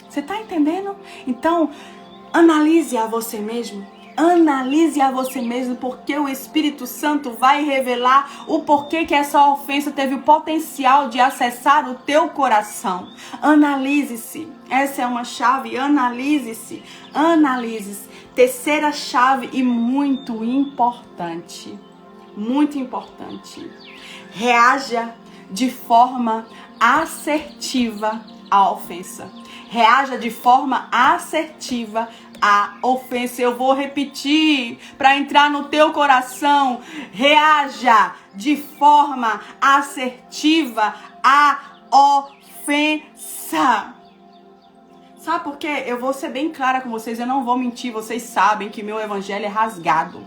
Você tá entendendo? Então, analise a você mesmo. Analise a você mesmo, porque o Espírito Santo vai revelar o porquê que essa ofensa teve o potencial de acessar o teu coração. Analise-se. Essa é uma chave. Analise-se. Analise-se. Terceira chave e muito importante. muito importante. Reaja de forma assertiva à ofensa. Reaja de forma assertiva à ofensa. Eu vou repetir para entrar no teu coração. Reaja de forma assertiva à ofensa. Sabe por quê? Eu vou ser bem clara com vocês, eu não vou mentir, vocês sabem que meu evangelho é rasgado.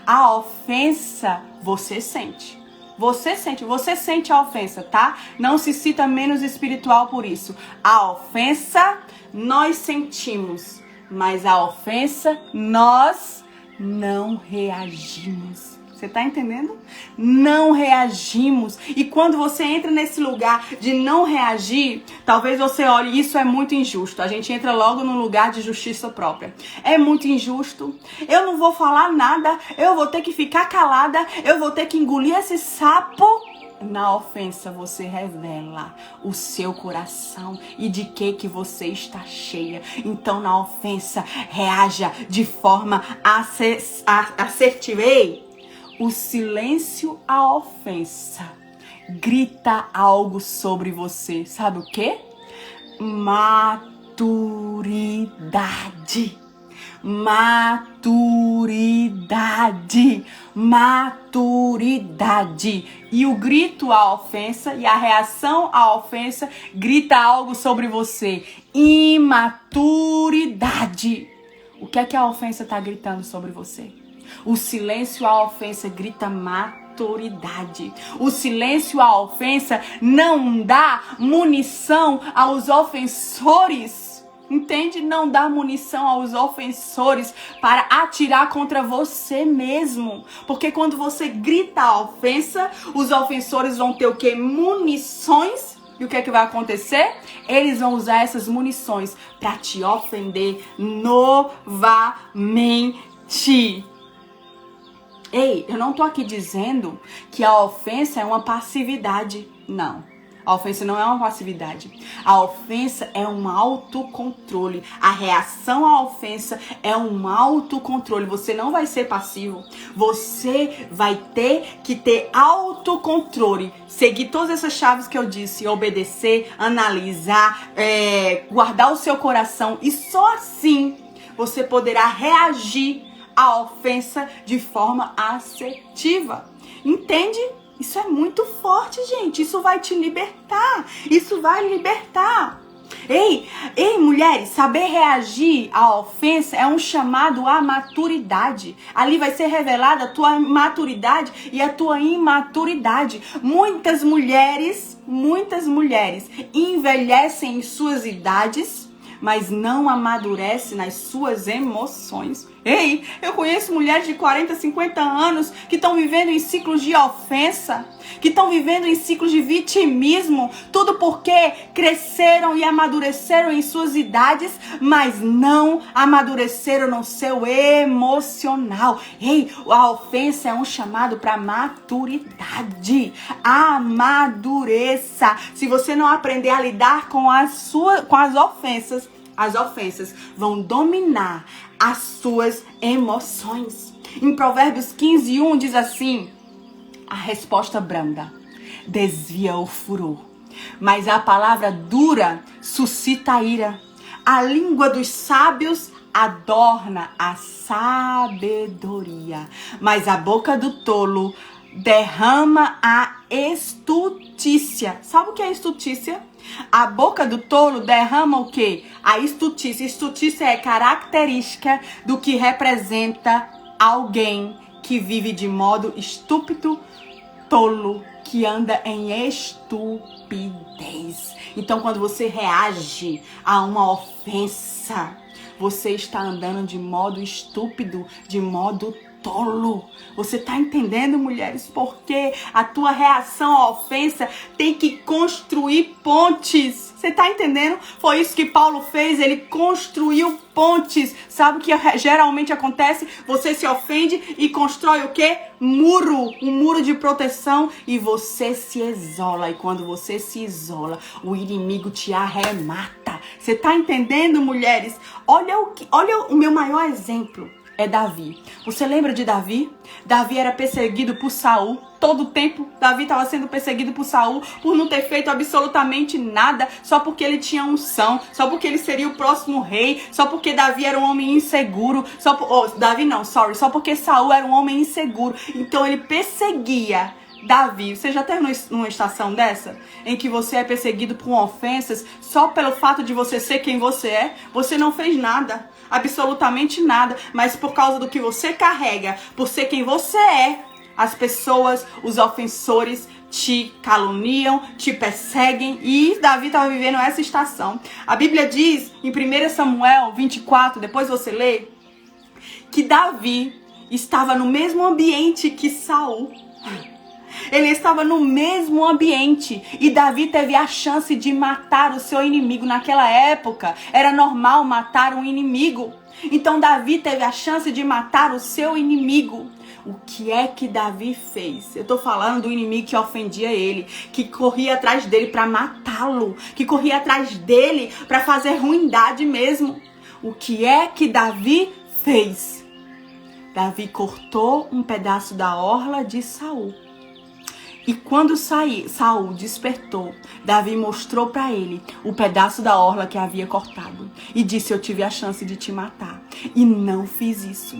A ofensa você sente. Você sente a ofensa, tá? Não se sinta menos espiritual por isso. A ofensa nós sentimos, mas a ofensa nós não reagimos. Você tá entendendo? Não reagimos. E quando você entra nesse lugar de não reagir, talvez você olhe, isso é muito injusto. A gente entra logo no lugar de justiça própria. É muito injusto. Eu não vou falar nada. Eu vou ter que ficar calada. Eu vou ter que engolir esse sapo. Na ofensa você revela o seu coração e de que você está cheia. Então na ofensa reaja de forma assertiva. Ei! O silêncio à ofensa grita algo sobre você. Sabe o quê? Maturidade. Maturidade. Maturidade. E o grito à ofensa e a reação à ofensa grita algo sobre você. Imaturidade. O que é que a ofensa está gritando sobre você? O silêncio à ofensa grita maturidade. O silêncio à ofensa não dá munição aos ofensores. Entende? Não dá munição aos ofensores para atirar contra você mesmo. Porque quando você grita a ofensa, os ofensores vão ter o quê? Munições. E o que é que vai acontecer? Eles vão usar essas munições para te ofender novamente. Ei, eu não tô aqui dizendo que a ofensa é uma passividade. Não. A ofensa não é uma passividade. A ofensa é um autocontrole. A reação à ofensa é um autocontrole. Você não vai ser passivo. Você vai ter que ter autocontrole. Seguir todas essas chaves que eu disse. Obedecer, analisar, guardar o seu coração. E só assim você poderá reagir à ofensa de forma assertiva. Entende? Isso é muito forte, gente. Isso vai te libertar. Isso vai libertar. Ei, mulheres, saber reagir à ofensa é um chamado à maturidade. Ali vai ser revelada a tua maturidade e a tua imaturidade. Muitas mulheres envelhecem em suas idades, mas não amadurecem nas suas emoções. Ei, eu conheço mulheres de 40, 50 anos que estão vivendo em ciclos de ofensa, que estão vivendo em ciclos de vitimismo, tudo porque cresceram e amadureceram em suas idades, mas não amadureceram no seu emocional. Ei, a ofensa é um chamado para maturidade. Amadureça. Se você não aprender a lidar com as ofensas, as ofensas vão dominar as suas emoções. Em Provérbios 15:1 diz assim: a resposta branda desvia o furor, mas a palavra dura suscita a ira. A língua dos sábios adorna a sabedoria, mas a boca do tolo derrama a estutícia. Sabe o que é estutícia? A boca do tolo derrama o quê? A estutícia. Estutícia é característica do que representa alguém que vive de modo estúpido, tolo, que anda em estupidez. Então, quando você reage a uma ofensa, você está andando de modo estúpido, de modo tolo. Você tá entendendo, mulheres? Porque a tua reação à ofensa tem que construir pontes. Você tá entendendo? Foi isso que Paulo fez, ele construiu pontes. Sabe o que geralmente acontece? Você se ofende e constrói o quê? Muro, um muro de proteção, e você se isola. E quando você se isola, o inimigo te arremata. Você tá entendendo, mulheres? Olha o meu maior exemplo. é Davi. Você lembra de Davi? Davi era perseguido por Saul. Todo o tempo, Davi estava sendo perseguido por Saul por não ter feito absolutamente nada, só porque ele tinha unção, só porque ele seria o próximo rei, só porque Davi era um homem inseguro, só porque Saul era um homem inseguro. Então ele perseguia Davi. Você já teve numa estação dessa? Em que você é perseguido por ofensas só pelo fato de você ser quem você é? Você não fez nada, absolutamente nada, mas por causa do que você carrega, por ser quem você é, as pessoas, os ofensores te caluniam, te perseguem, e Davi estava vivendo essa estação. A Bíblia diz em 1 Samuel 24, depois você lê, que Davi estava no mesmo ambiente que Saul. Ele estava no mesmo ambiente e Davi teve a chance de matar o seu inimigo. Naquela época era normal matar um inimigo. Então Davi teve a chance de matar o seu inimigo. O que é que Davi fez? Eu tô falando do inimigo que ofendia ele, que corria atrás dele para matá-lo, que corria atrás dele para fazer ruindade mesmo. O que é que Davi fez? Davi cortou um pedaço da orla de Saul. E quando Saul despertou, Davi mostrou para ele o pedaço da orla que havia cortado. E disse: eu tive a chance de te matar. E não fiz isso.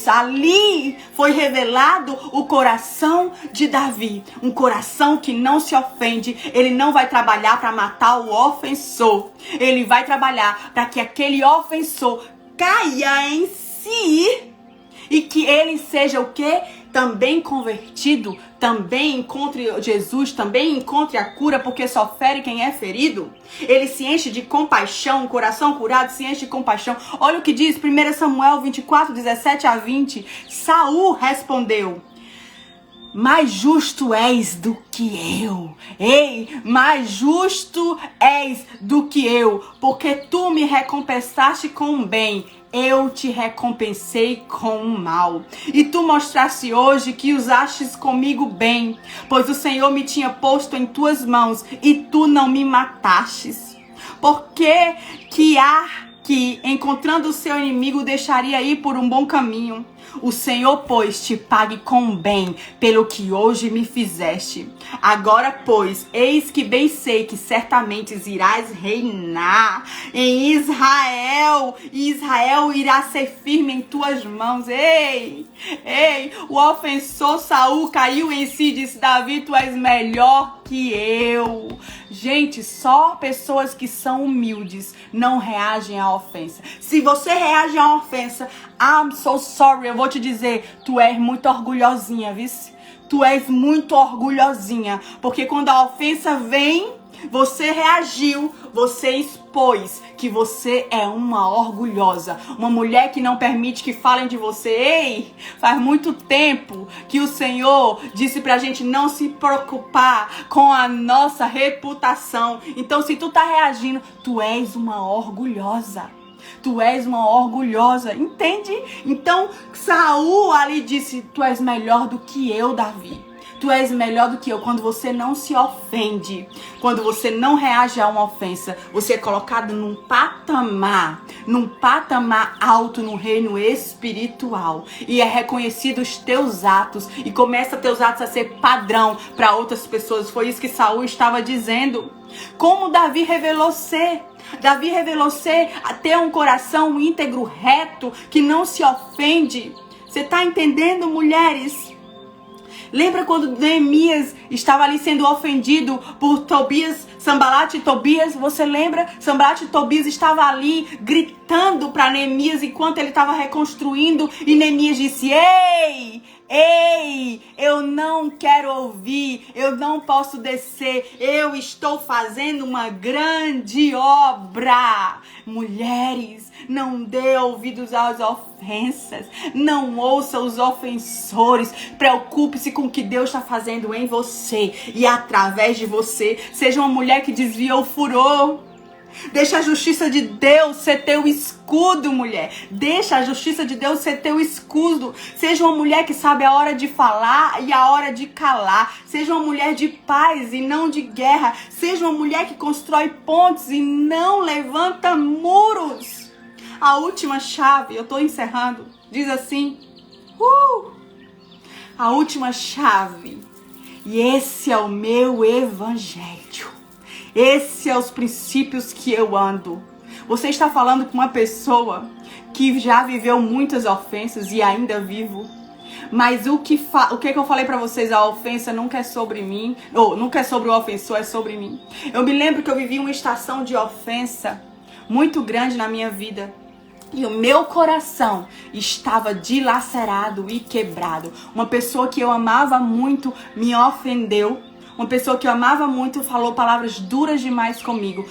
Ali foi revelado o coração de Davi. Um coração que não se ofende. Ele não vai trabalhar para matar o ofensor. Ele vai trabalhar para que aquele ofensor caia em si. E que ele seja o quê? Também convertido, também encontre Jesus, também encontre a cura, porque só fere quem é ferido. Ele se enche de compaixão, o coração curado se enche de compaixão. Olha o que diz 1 Samuel 24, 17 a 20. Saul respondeu: mais justo és do que eu. Ei, mais justo és do que eu, porque tu me recompensaste com o bem, eu te recompensei com o mal. E tu mostraste hoje que usastes comigo bem, pois o Senhor me tinha posto em tuas mãos e tu não me matastes. Porque que encontrando o seu inimigo, deixaria ir por um bom caminho. O Senhor, pois, te pague com bem pelo que hoje me fizeste. Agora, pois, eis que bem sei que certamente irás reinar em Israel, e Israel irá ser firme em tuas mãos. Ei, o ofensor Saul caiu em si e disse: Davi, tu és melhor que eu. Gente, só pessoas que são humildes não reagem à ofensa. Se você reage à ofensa, I'm so sorry, eu vou te dizer, tu és muito orgulhosinha, vice? Tu és muito orgulhosinha, porque quando a ofensa vem, você reagiu, você expôs que você é uma orgulhosa, uma mulher que não permite que falem de você. Ei, faz muito tempo que o Senhor disse pra gente não se preocupar com a nossa reputação. Então, se tu tá reagindo, tu és uma orgulhosa. Tu és uma orgulhosa, entende? Então, Saul ali disse: tu és melhor do que eu, Davi. Tu és melhor do que eu. Quando você não se ofende, quando você não reage a uma ofensa, você é colocado num patamar alto no reino espiritual. E é reconhecido os teus atos. E começa teus atos a ser padrão para outras pessoas. Foi isso que Saul estava dizendo. Como Davi revelou ser? Davi revelou ser a ter um coração íntegro, reto, que não se ofende. Você está entendendo, mulheres? Lembra quando Neemias estava ali sendo ofendido por Tobias, Sanbalat e Tobias? Você lembra? Sanbalat e Tobias estavam ali gritando para Neemias enquanto ele estava reconstruindo. E Neemias disse: Ei, eu não quero ouvir, eu não posso descer, eu estou fazendo uma grande obra. Mulheres, não dê ouvidos às ofensas, não ouça os ofensores, preocupe-se com o que Deus está fazendo em você e através de você. Seja uma mulher que desvia o furor. Deixa a justiça de Deus ser teu escudo, mulher. Deixa a justiça de Deus ser teu escudo. Seja uma mulher que sabe a hora de falar e a hora de calar. Seja uma mulher de paz e não de guerra. Seja uma mulher que constrói pontes e não levanta muros. A última chave, eu estou encerrando, diz assim, a última chave, e esse é o meu evangelho, esse é os princípios que eu ando. Você está falando com uma pessoa que já viveu muitas ofensas e ainda vivo. Mas o que eu falei pra vocês, a ofensa nunca é sobre mim, ou nunca é sobre o ofensor, é sobre mim. Eu me lembro que eu vivi uma estação de ofensa muito grande na minha vida. E o meu coração estava dilacerado e quebrado. Uma pessoa que eu amava muito me ofendeu. Uma pessoa que eu amava muito falou palavras duras demais comigo.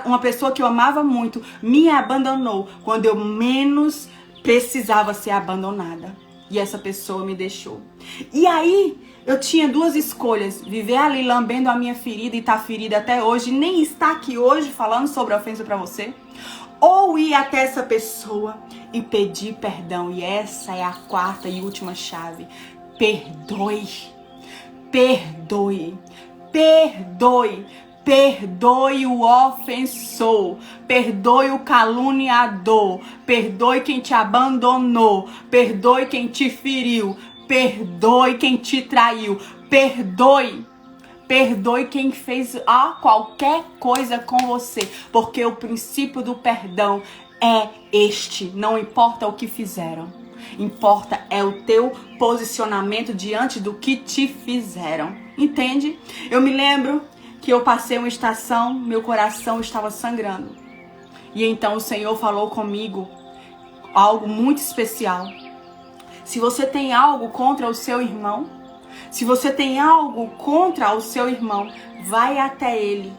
Uma pessoa que eu amava muito me abandonou quando eu menos precisava ser abandonada. E essa pessoa me deixou. E aí, eu tinha duas escolhas. Viver ali lambendo a minha ferida e estar ferida até hoje. Nem estar aqui hoje falando sobre a ofensa pra você. Ou ir até essa pessoa e pedir perdão. E essa é a quarta e última chave. Perdoe. Perdoe. Perdoe. Perdoe o ofensor, perdoe o caluniador, perdoe quem te abandonou, perdoe quem te feriu, perdoe quem te traiu, perdoe. Perdoe quem fez qualquer coisa com você, porque o princípio do perdão é este, não importa o que fizeram. Importa é o teu posicionamento diante do que te fizeram. Entende? Eu me lembro que eu passei uma estação, meu coração estava sangrando. E então o Senhor falou comigo algo muito especial. Se você tem algo contra o seu irmão, se você tem algo contra o seu irmão, vai até ele.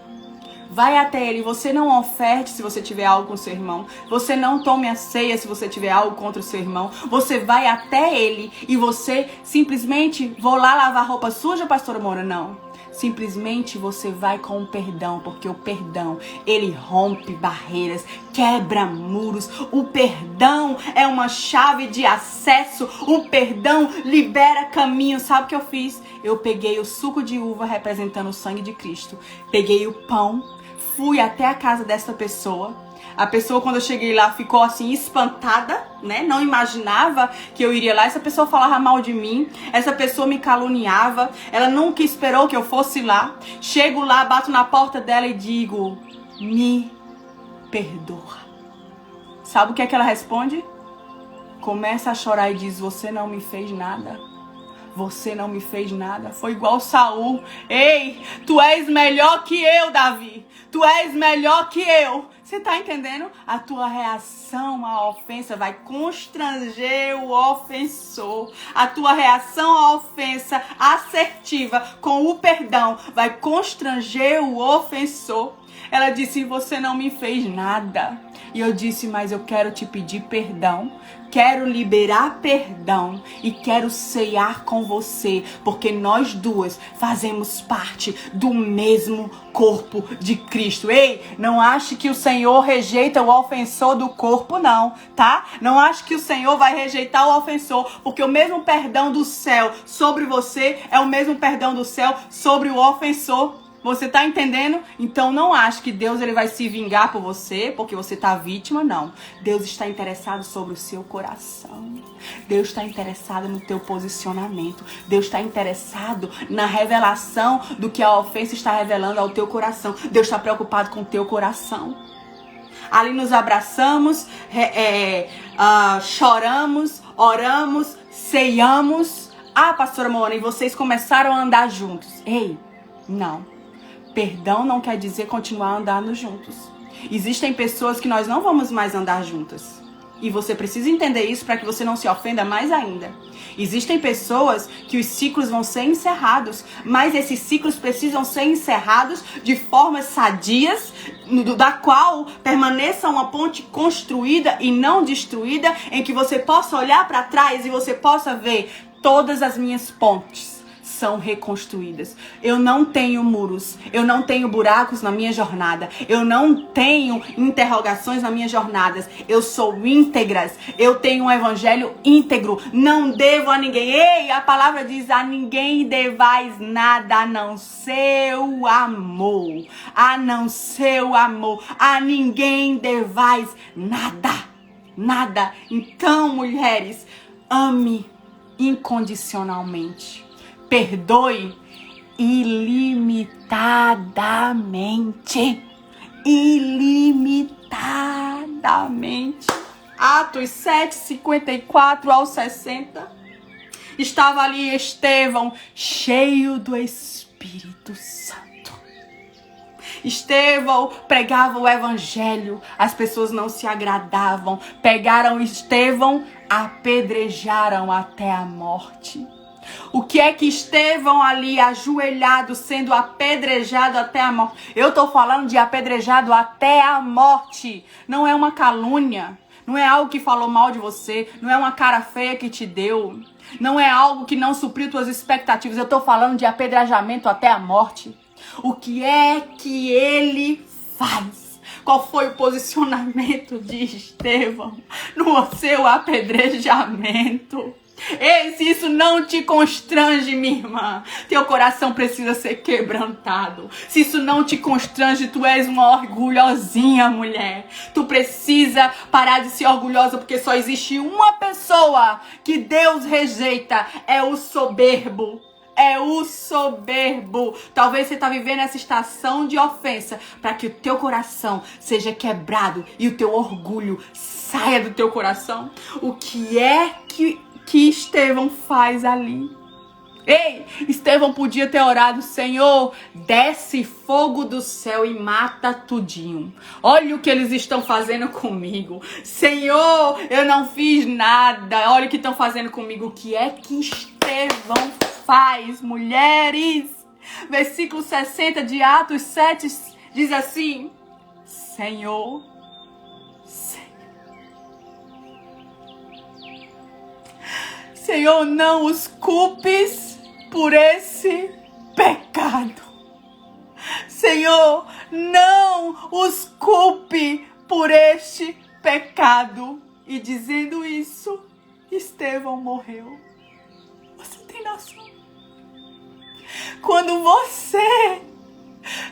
Vai até ele. Você não oferte se você tiver algo com o seu irmão. Você não tome a ceia se você tiver algo contra o seu irmão. Você vai até ele e você simplesmente, vou lá lavar roupa suja, pastora Mona? Não. Simplesmente você vai com o perdão, porque o perdão, ele rompe barreiras, quebra muros. O perdão é uma chave de acesso. O perdão libera caminho. Sabe o que eu fiz? Eu peguei o suco de uva representando o sangue de Cristo. Peguei o pão, fui até a casa dessa pessoa. A pessoa, quando eu cheguei lá, ficou assim espantada, né? Não imaginava que eu iria lá. Essa pessoa falava mal de mim. Essa pessoa me caluniava. Ela nunca esperou que eu fosse lá. Chego lá, bato na porta dela e digo: me perdoa. Sabe o que é que ela responde? Começa a chorar e diz: você não me fez nada. Você não me fez nada. Foi igual Saul. Ei, tu és melhor que eu, Davi. Tu és melhor que eu. Você tá entendendo? A tua reação à ofensa vai constranger o ofensor. A tua reação à ofensa assertiva com o perdão vai constranger o ofensor. Ela disse: você não me fez nada. E eu disse: mas eu quero te pedir perdão. Quero liberar perdão e quero ceiar com você, porque nós duas fazemos parte do mesmo corpo de Cristo. Ei, não ache que o Senhor rejeita o ofensor do corpo, não, tá? Não ache que o Senhor vai rejeitar o ofensor, porque o mesmo perdão do céu sobre você é o mesmo perdão do céu sobre o ofensor. Você tá entendendo? Então não ache que Deus ele vai se vingar por você, porque você tá vítima, não. Deus está interessado sobre o seu coração. Deus está interessado no teu posicionamento. Deus está interessado na revelação do que a ofensa está revelando ao teu coração. Deus está preocupado com o teu coração. Ali nos abraçamos, choramos, oramos, ceiamos. Ah, pastora Mona, e vocês começaram a andar juntos. Ei, não. Perdão não quer dizer continuar andando juntos. Existem pessoas que nós não vamos mais andar juntas. E você precisa entender isso para que você não se ofenda mais ainda. Existem pessoas que os ciclos vão ser encerrados, mas esses ciclos precisam ser encerrados de formas sadias, da qual permaneça uma ponte construída e não destruída, em que você possa olhar para trás e você possa ver: todas as minhas pontes são reconstruídas. Eu não tenho muros, eu não tenho buracos na minha jornada, eu não tenho interrogações na minha jornada. Eu sou íntegras, eu tenho um evangelho íntegro, não devo a ninguém. Ei, a palavra diz: a ninguém devais nada a não ser o amor. A não ser o amor. A ninguém devais nada. nada. Então, mulheres, ame incondicionalmente. Perdoe ilimitadamente. Ilimitadamente. Atos 7, 54 ao 60. Estava ali Estevão, cheio do Espírito Santo. Estevão pregava o evangelho, as pessoas não se agradavam. Pegaram Estevão, apedrejaram até a morte. O que é que Estevão ali ajoelhado, sendo apedrejado até a morte? Eu estou falando de apedrejado até a morte. Não é uma calúnia, não é algo que falou mal de você, não é uma cara feia que te deu, não é algo que não supriu tuas expectativas. Eu estou falando de apedrejamento até a morte. O que é que ele faz? Qual foi o posicionamento de Estevão no seu apedrejamento? Ei, se isso não te constrange, minha irmã, teu coração precisa ser quebrantado. Se isso não te constrange, tu és uma orgulhosinha, mulher. Tu precisa parar de ser orgulhosa, porque só existe uma pessoa que Deus rejeita, é o soberbo. É o soberbo. Talvez você está vivendo essa estação de ofensa para que o teu coração seja quebrado e o teu orgulho saia do teu coração. O que é que Estevão faz ali? Ei, Estevão podia ter orado: Senhor, desce fogo do céu e mata tudinho. Olha o que eles estão fazendo comigo. Senhor, eu não fiz nada. Olha o que estão fazendo comigo. O que é que Estevão faz, mulheres? Versículo 60 de Atos 7 diz assim: Senhor, Senhor, não os culpes por esse pecado. Senhor, não os culpe por este pecado. E dizendo isso, Estevão morreu. Você tem noção? Quando você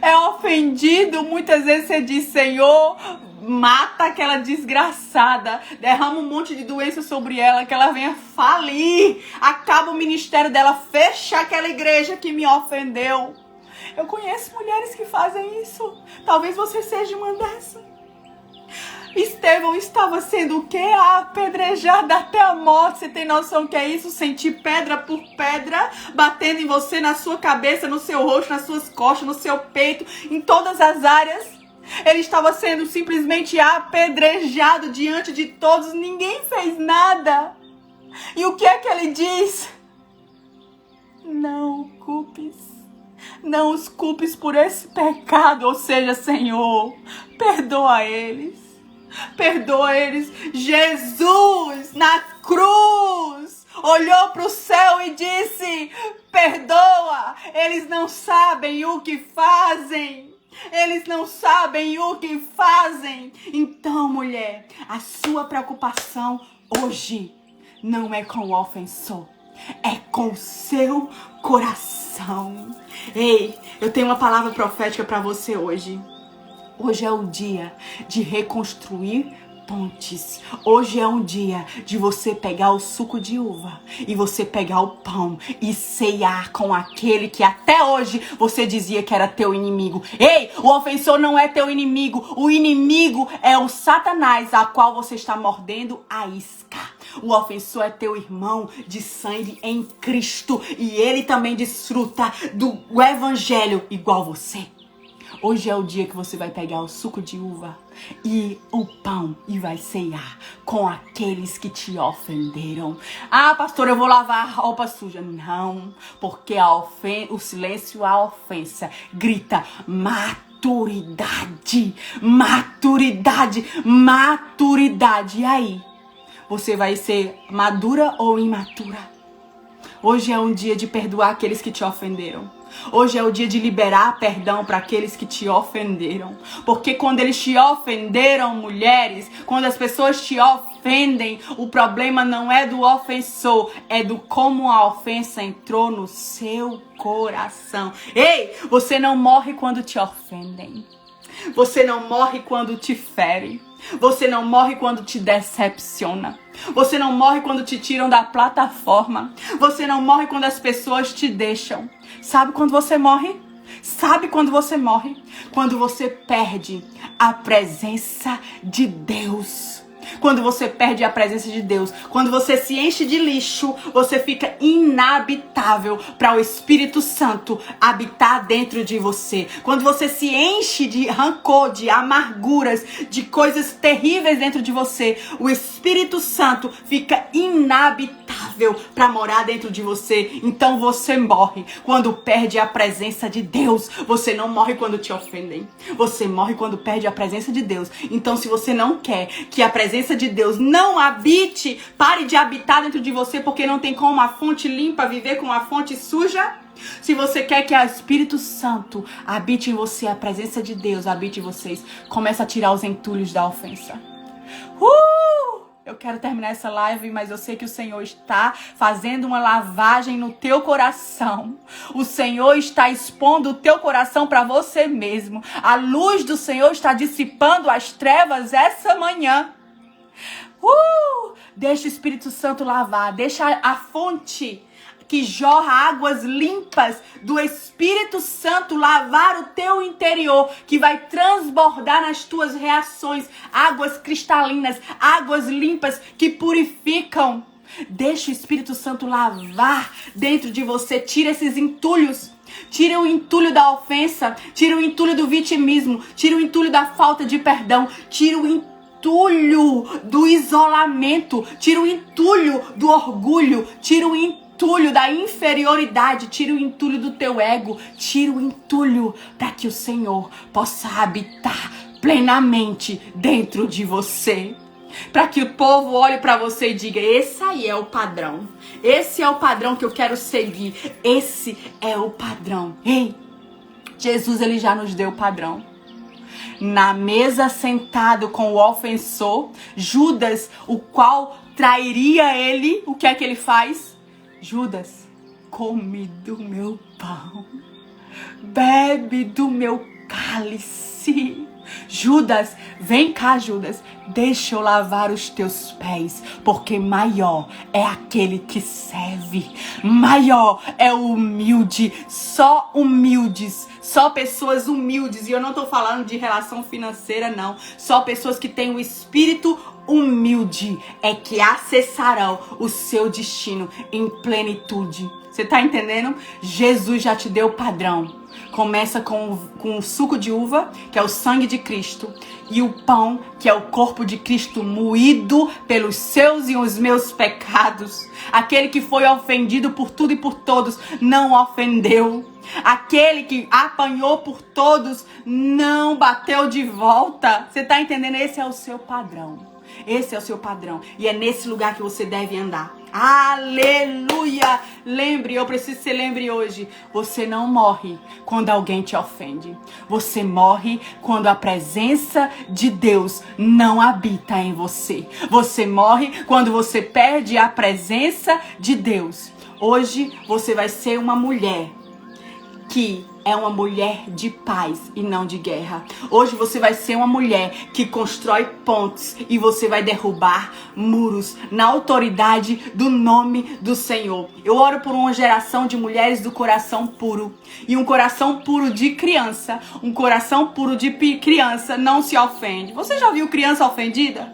é ofendido, muitas vezes você diz: Senhor, mata aquela desgraçada, derrama um monte de doença sobre ela, que ela venha falir, acaba o ministério dela, fecha aquela igreja que me ofendeu. Eu conheço mulheres que fazem isso. Talvez você seja uma dessas. Estevão estava sendo o quê? Apedrejado até a morte. Você tem noção que é isso? Sentir pedra por pedra batendo em você, na sua cabeça, no seu rosto, nas suas costas, no seu peito, em todas as áreas. Ele estava sendo simplesmente apedrejado diante de todos. Ninguém fez nada. E o que é que ele diz? Não culpes. Não os culpes por esse pecado. Ou seja, Senhor, perdoa eles. Perdoa eles. Jesus, na cruz, olhou para o céu e disse: perdoa. Eles não sabem o que fazem. Eles não sabem o que fazem. Então, mulher, a sua preocupação hoje não é com o ofensor, é com o seu coração. Ei, eu tenho uma palavra profética para você hoje. Hoje é o dia de reconstruir pontes. Hoje é um dia de você pegar o suco de uva e você pegar o pão e ceiar com aquele que até hoje você dizia que era teu inimigo. Ei, o ofensor não é teu inimigo. O inimigo é o Satanás, a qual você está mordendo a isca. O ofensor é teu irmão de sangue em Cristo e ele também desfruta do evangelho igual você. Hoje é o dia que você vai pegar o suco de uva e o pão e vai ceiar com aqueles que te ofenderam. Ah, pastor, eu vou lavar a roupa suja. Não, porque o silêncio, a ofensa grita maturidade, maturidade, maturidade. E aí, você vai ser madura ou imatura? Hoje é um dia de perdoar aqueles que te ofenderam. Hoje é o dia de liberar perdão para aqueles que te ofenderam. Porque quando eles te ofenderam, mulheres, quando as pessoas te ofendem, o problema não é do ofensor, é do como a ofensa entrou no seu coração. Ei, você não morre quando te ofendem. Você não morre quando te ferem. Você não morre quando te decepciona. Você não morre quando te tiram da plataforma. Você não morre quando as pessoas te deixam. Sabe quando você morre? Sabe quando você morre? Quando você perde a presença de Deus. Quando você perde a presença de Deus, quando você se enche de lixo, você fica inabitável para o Espírito Santo habitar dentro de você. Quando você se enche de rancor, de amarguras, de coisas terríveis dentro de você, o Espírito Santo fica inabitável para morar dentro de você. Então você morre quando perde a presença de Deus. Você não morre quando te ofendem. Você morre quando perde a presença de Deus. Então, se você não quer que a presença de Deus não habite, pare de habitar dentro de você, porque não tem como a fonte limpa viver com a fonte suja. Se você quer que o Espírito Santo habite em você, a presença de Deus habite em vocês, começa a tirar os entulhos da ofensa. Eu quero terminar essa live, mas eu sei que o Senhor está fazendo uma lavagem no teu coração. O Senhor está expondo o teu coração para você mesmo. A luz do Senhor está dissipando as trevas essa manhã. Deixa o Espírito Santo lavar, deixa a fonte que jorra águas limpas do Espírito Santo lavar o teu interior, que vai transbordar nas tuas reações, águas cristalinas, águas limpas que purificam. Deixa o Espírito Santo lavar dentro de você, tira esses entulhos. Tira o entulho da ofensa, tira o entulho do vitimismo, tira o entulho da falta de perdão, tira o entulho do isolamento, tira o entulho do orgulho, tira o entulho da inferioridade, tira o entulho do teu ego, tira o entulho para que o Senhor possa habitar plenamente dentro de você. Para que o povo olhe para você e diga: esse aí é o padrão. Esse é o padrão que eu quero seguir. Esse é o padrão. Ei, Jesus, ele já nos deu o padrão. Na mesa sentado com o ofensor, Judas, o qual trairia ele, o que é que ele faz? Judas, come do meu pão, bebe do meu cálice. Judas, vem cá, Judas, deixa eu lavar os teus pés, porque maior é aquele que serve, maior é o humilde, só humildes, só pessoas humildes, e eu não tô falando de relação financeira não, só pessoas que têm o espírito humilde é que acessarão o seu destino em plenitude. Você tá entendendo? Jesus já te deu o padrão. Começa com o suco de uva, que é o sangue de Cristo, e o pão, que é o corpo de Cristo moído pelos seus e os meus pecados. Aquele que foi ofendido por tudo e por todos não ofendeu. Aquele que apanhou por todos não bateu de volta. Você tá entendendo? Esse é o seu padrão. Esse é o seu padrão. E é nesse lugar que você deve andar. Aleluia! Lembre, eu preciso que você lembre hoje. Você não morre quando alguém te ofende. Você morre quando a presença de Deus não habita em você. Você morre quando você perde a presença de Deus. Hoje você vai ser uma mulher que é uma mulher de paz e não de guerra. Hoje você vai ser uma mulher que constrói pontes e você vai derrubar muros na autoridade do nome do Senhor. Eu oro por uma geração de mulheres do coração puro. E um coração puro de criança, um coração puro de criança não se ofende. Você já viu criança ofendida?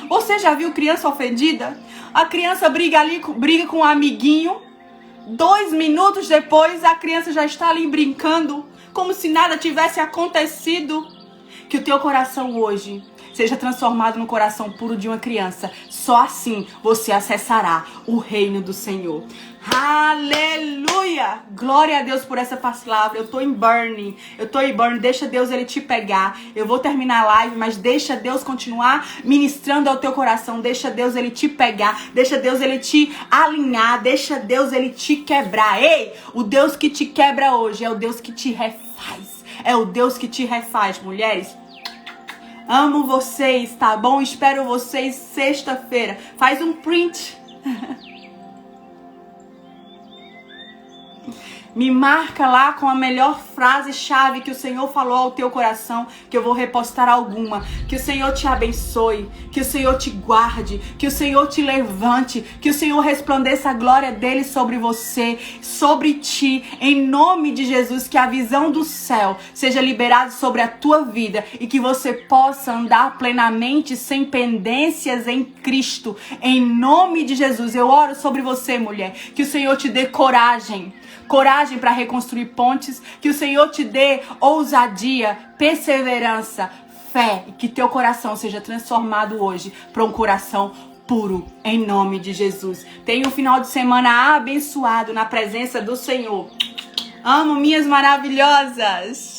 Você já viu criança ofendida? A criança briga com um amiguinho. 2 minutos depois, a criança já está ali brincando, como se nada tivesse acontecido. Que o teu coração hoje seja transformado no coração puro de uma criança. Só assim você acessará o reino do Senhor. Aleluia! Glória a Deus por essa palavra. Eu tô em burning. Deixa Deus ele te pegar. Eu vou terminar a live, mas deixa Deus continuar ministrando ao teu coração. Deixa Deus ele te pegar. Deixa Deus ele te alinhar. Deixa Deus ele te quebrar. Ei, o Deus que te quebra hoje é o Deus que te refaz. É o Deus que te refaz, mulheres. Amo vocês, tá bom? Espero vocês sexta-feira. Faz um print. Me marca lá com a melhor frase-chave que o Senhor falou ao teu coração, que eu vou repostar alguma. Que o Senhor te abençoe, que o Senhor te guarde, que o Senhor te levante, que o Senhor resplandeça a glória dele sobre você, sobre ti, em nome de Jesus, que a visão do céu seja liberada sobre a tua vida e que você possa andar plenamente sem pendências em Cristo, em nome de Jesus. Eu oro sobre você, mulher, que o Senhor te dê coragem para reconstruir pontes, que o Senhor te dê ousadia, perseverança, fé, e que teu coração seja transformado hoje para um coração puro, em nome de Jesus. Tenha um final de semana abençoado na presença do Senhor. Amo minhas maravilhosas!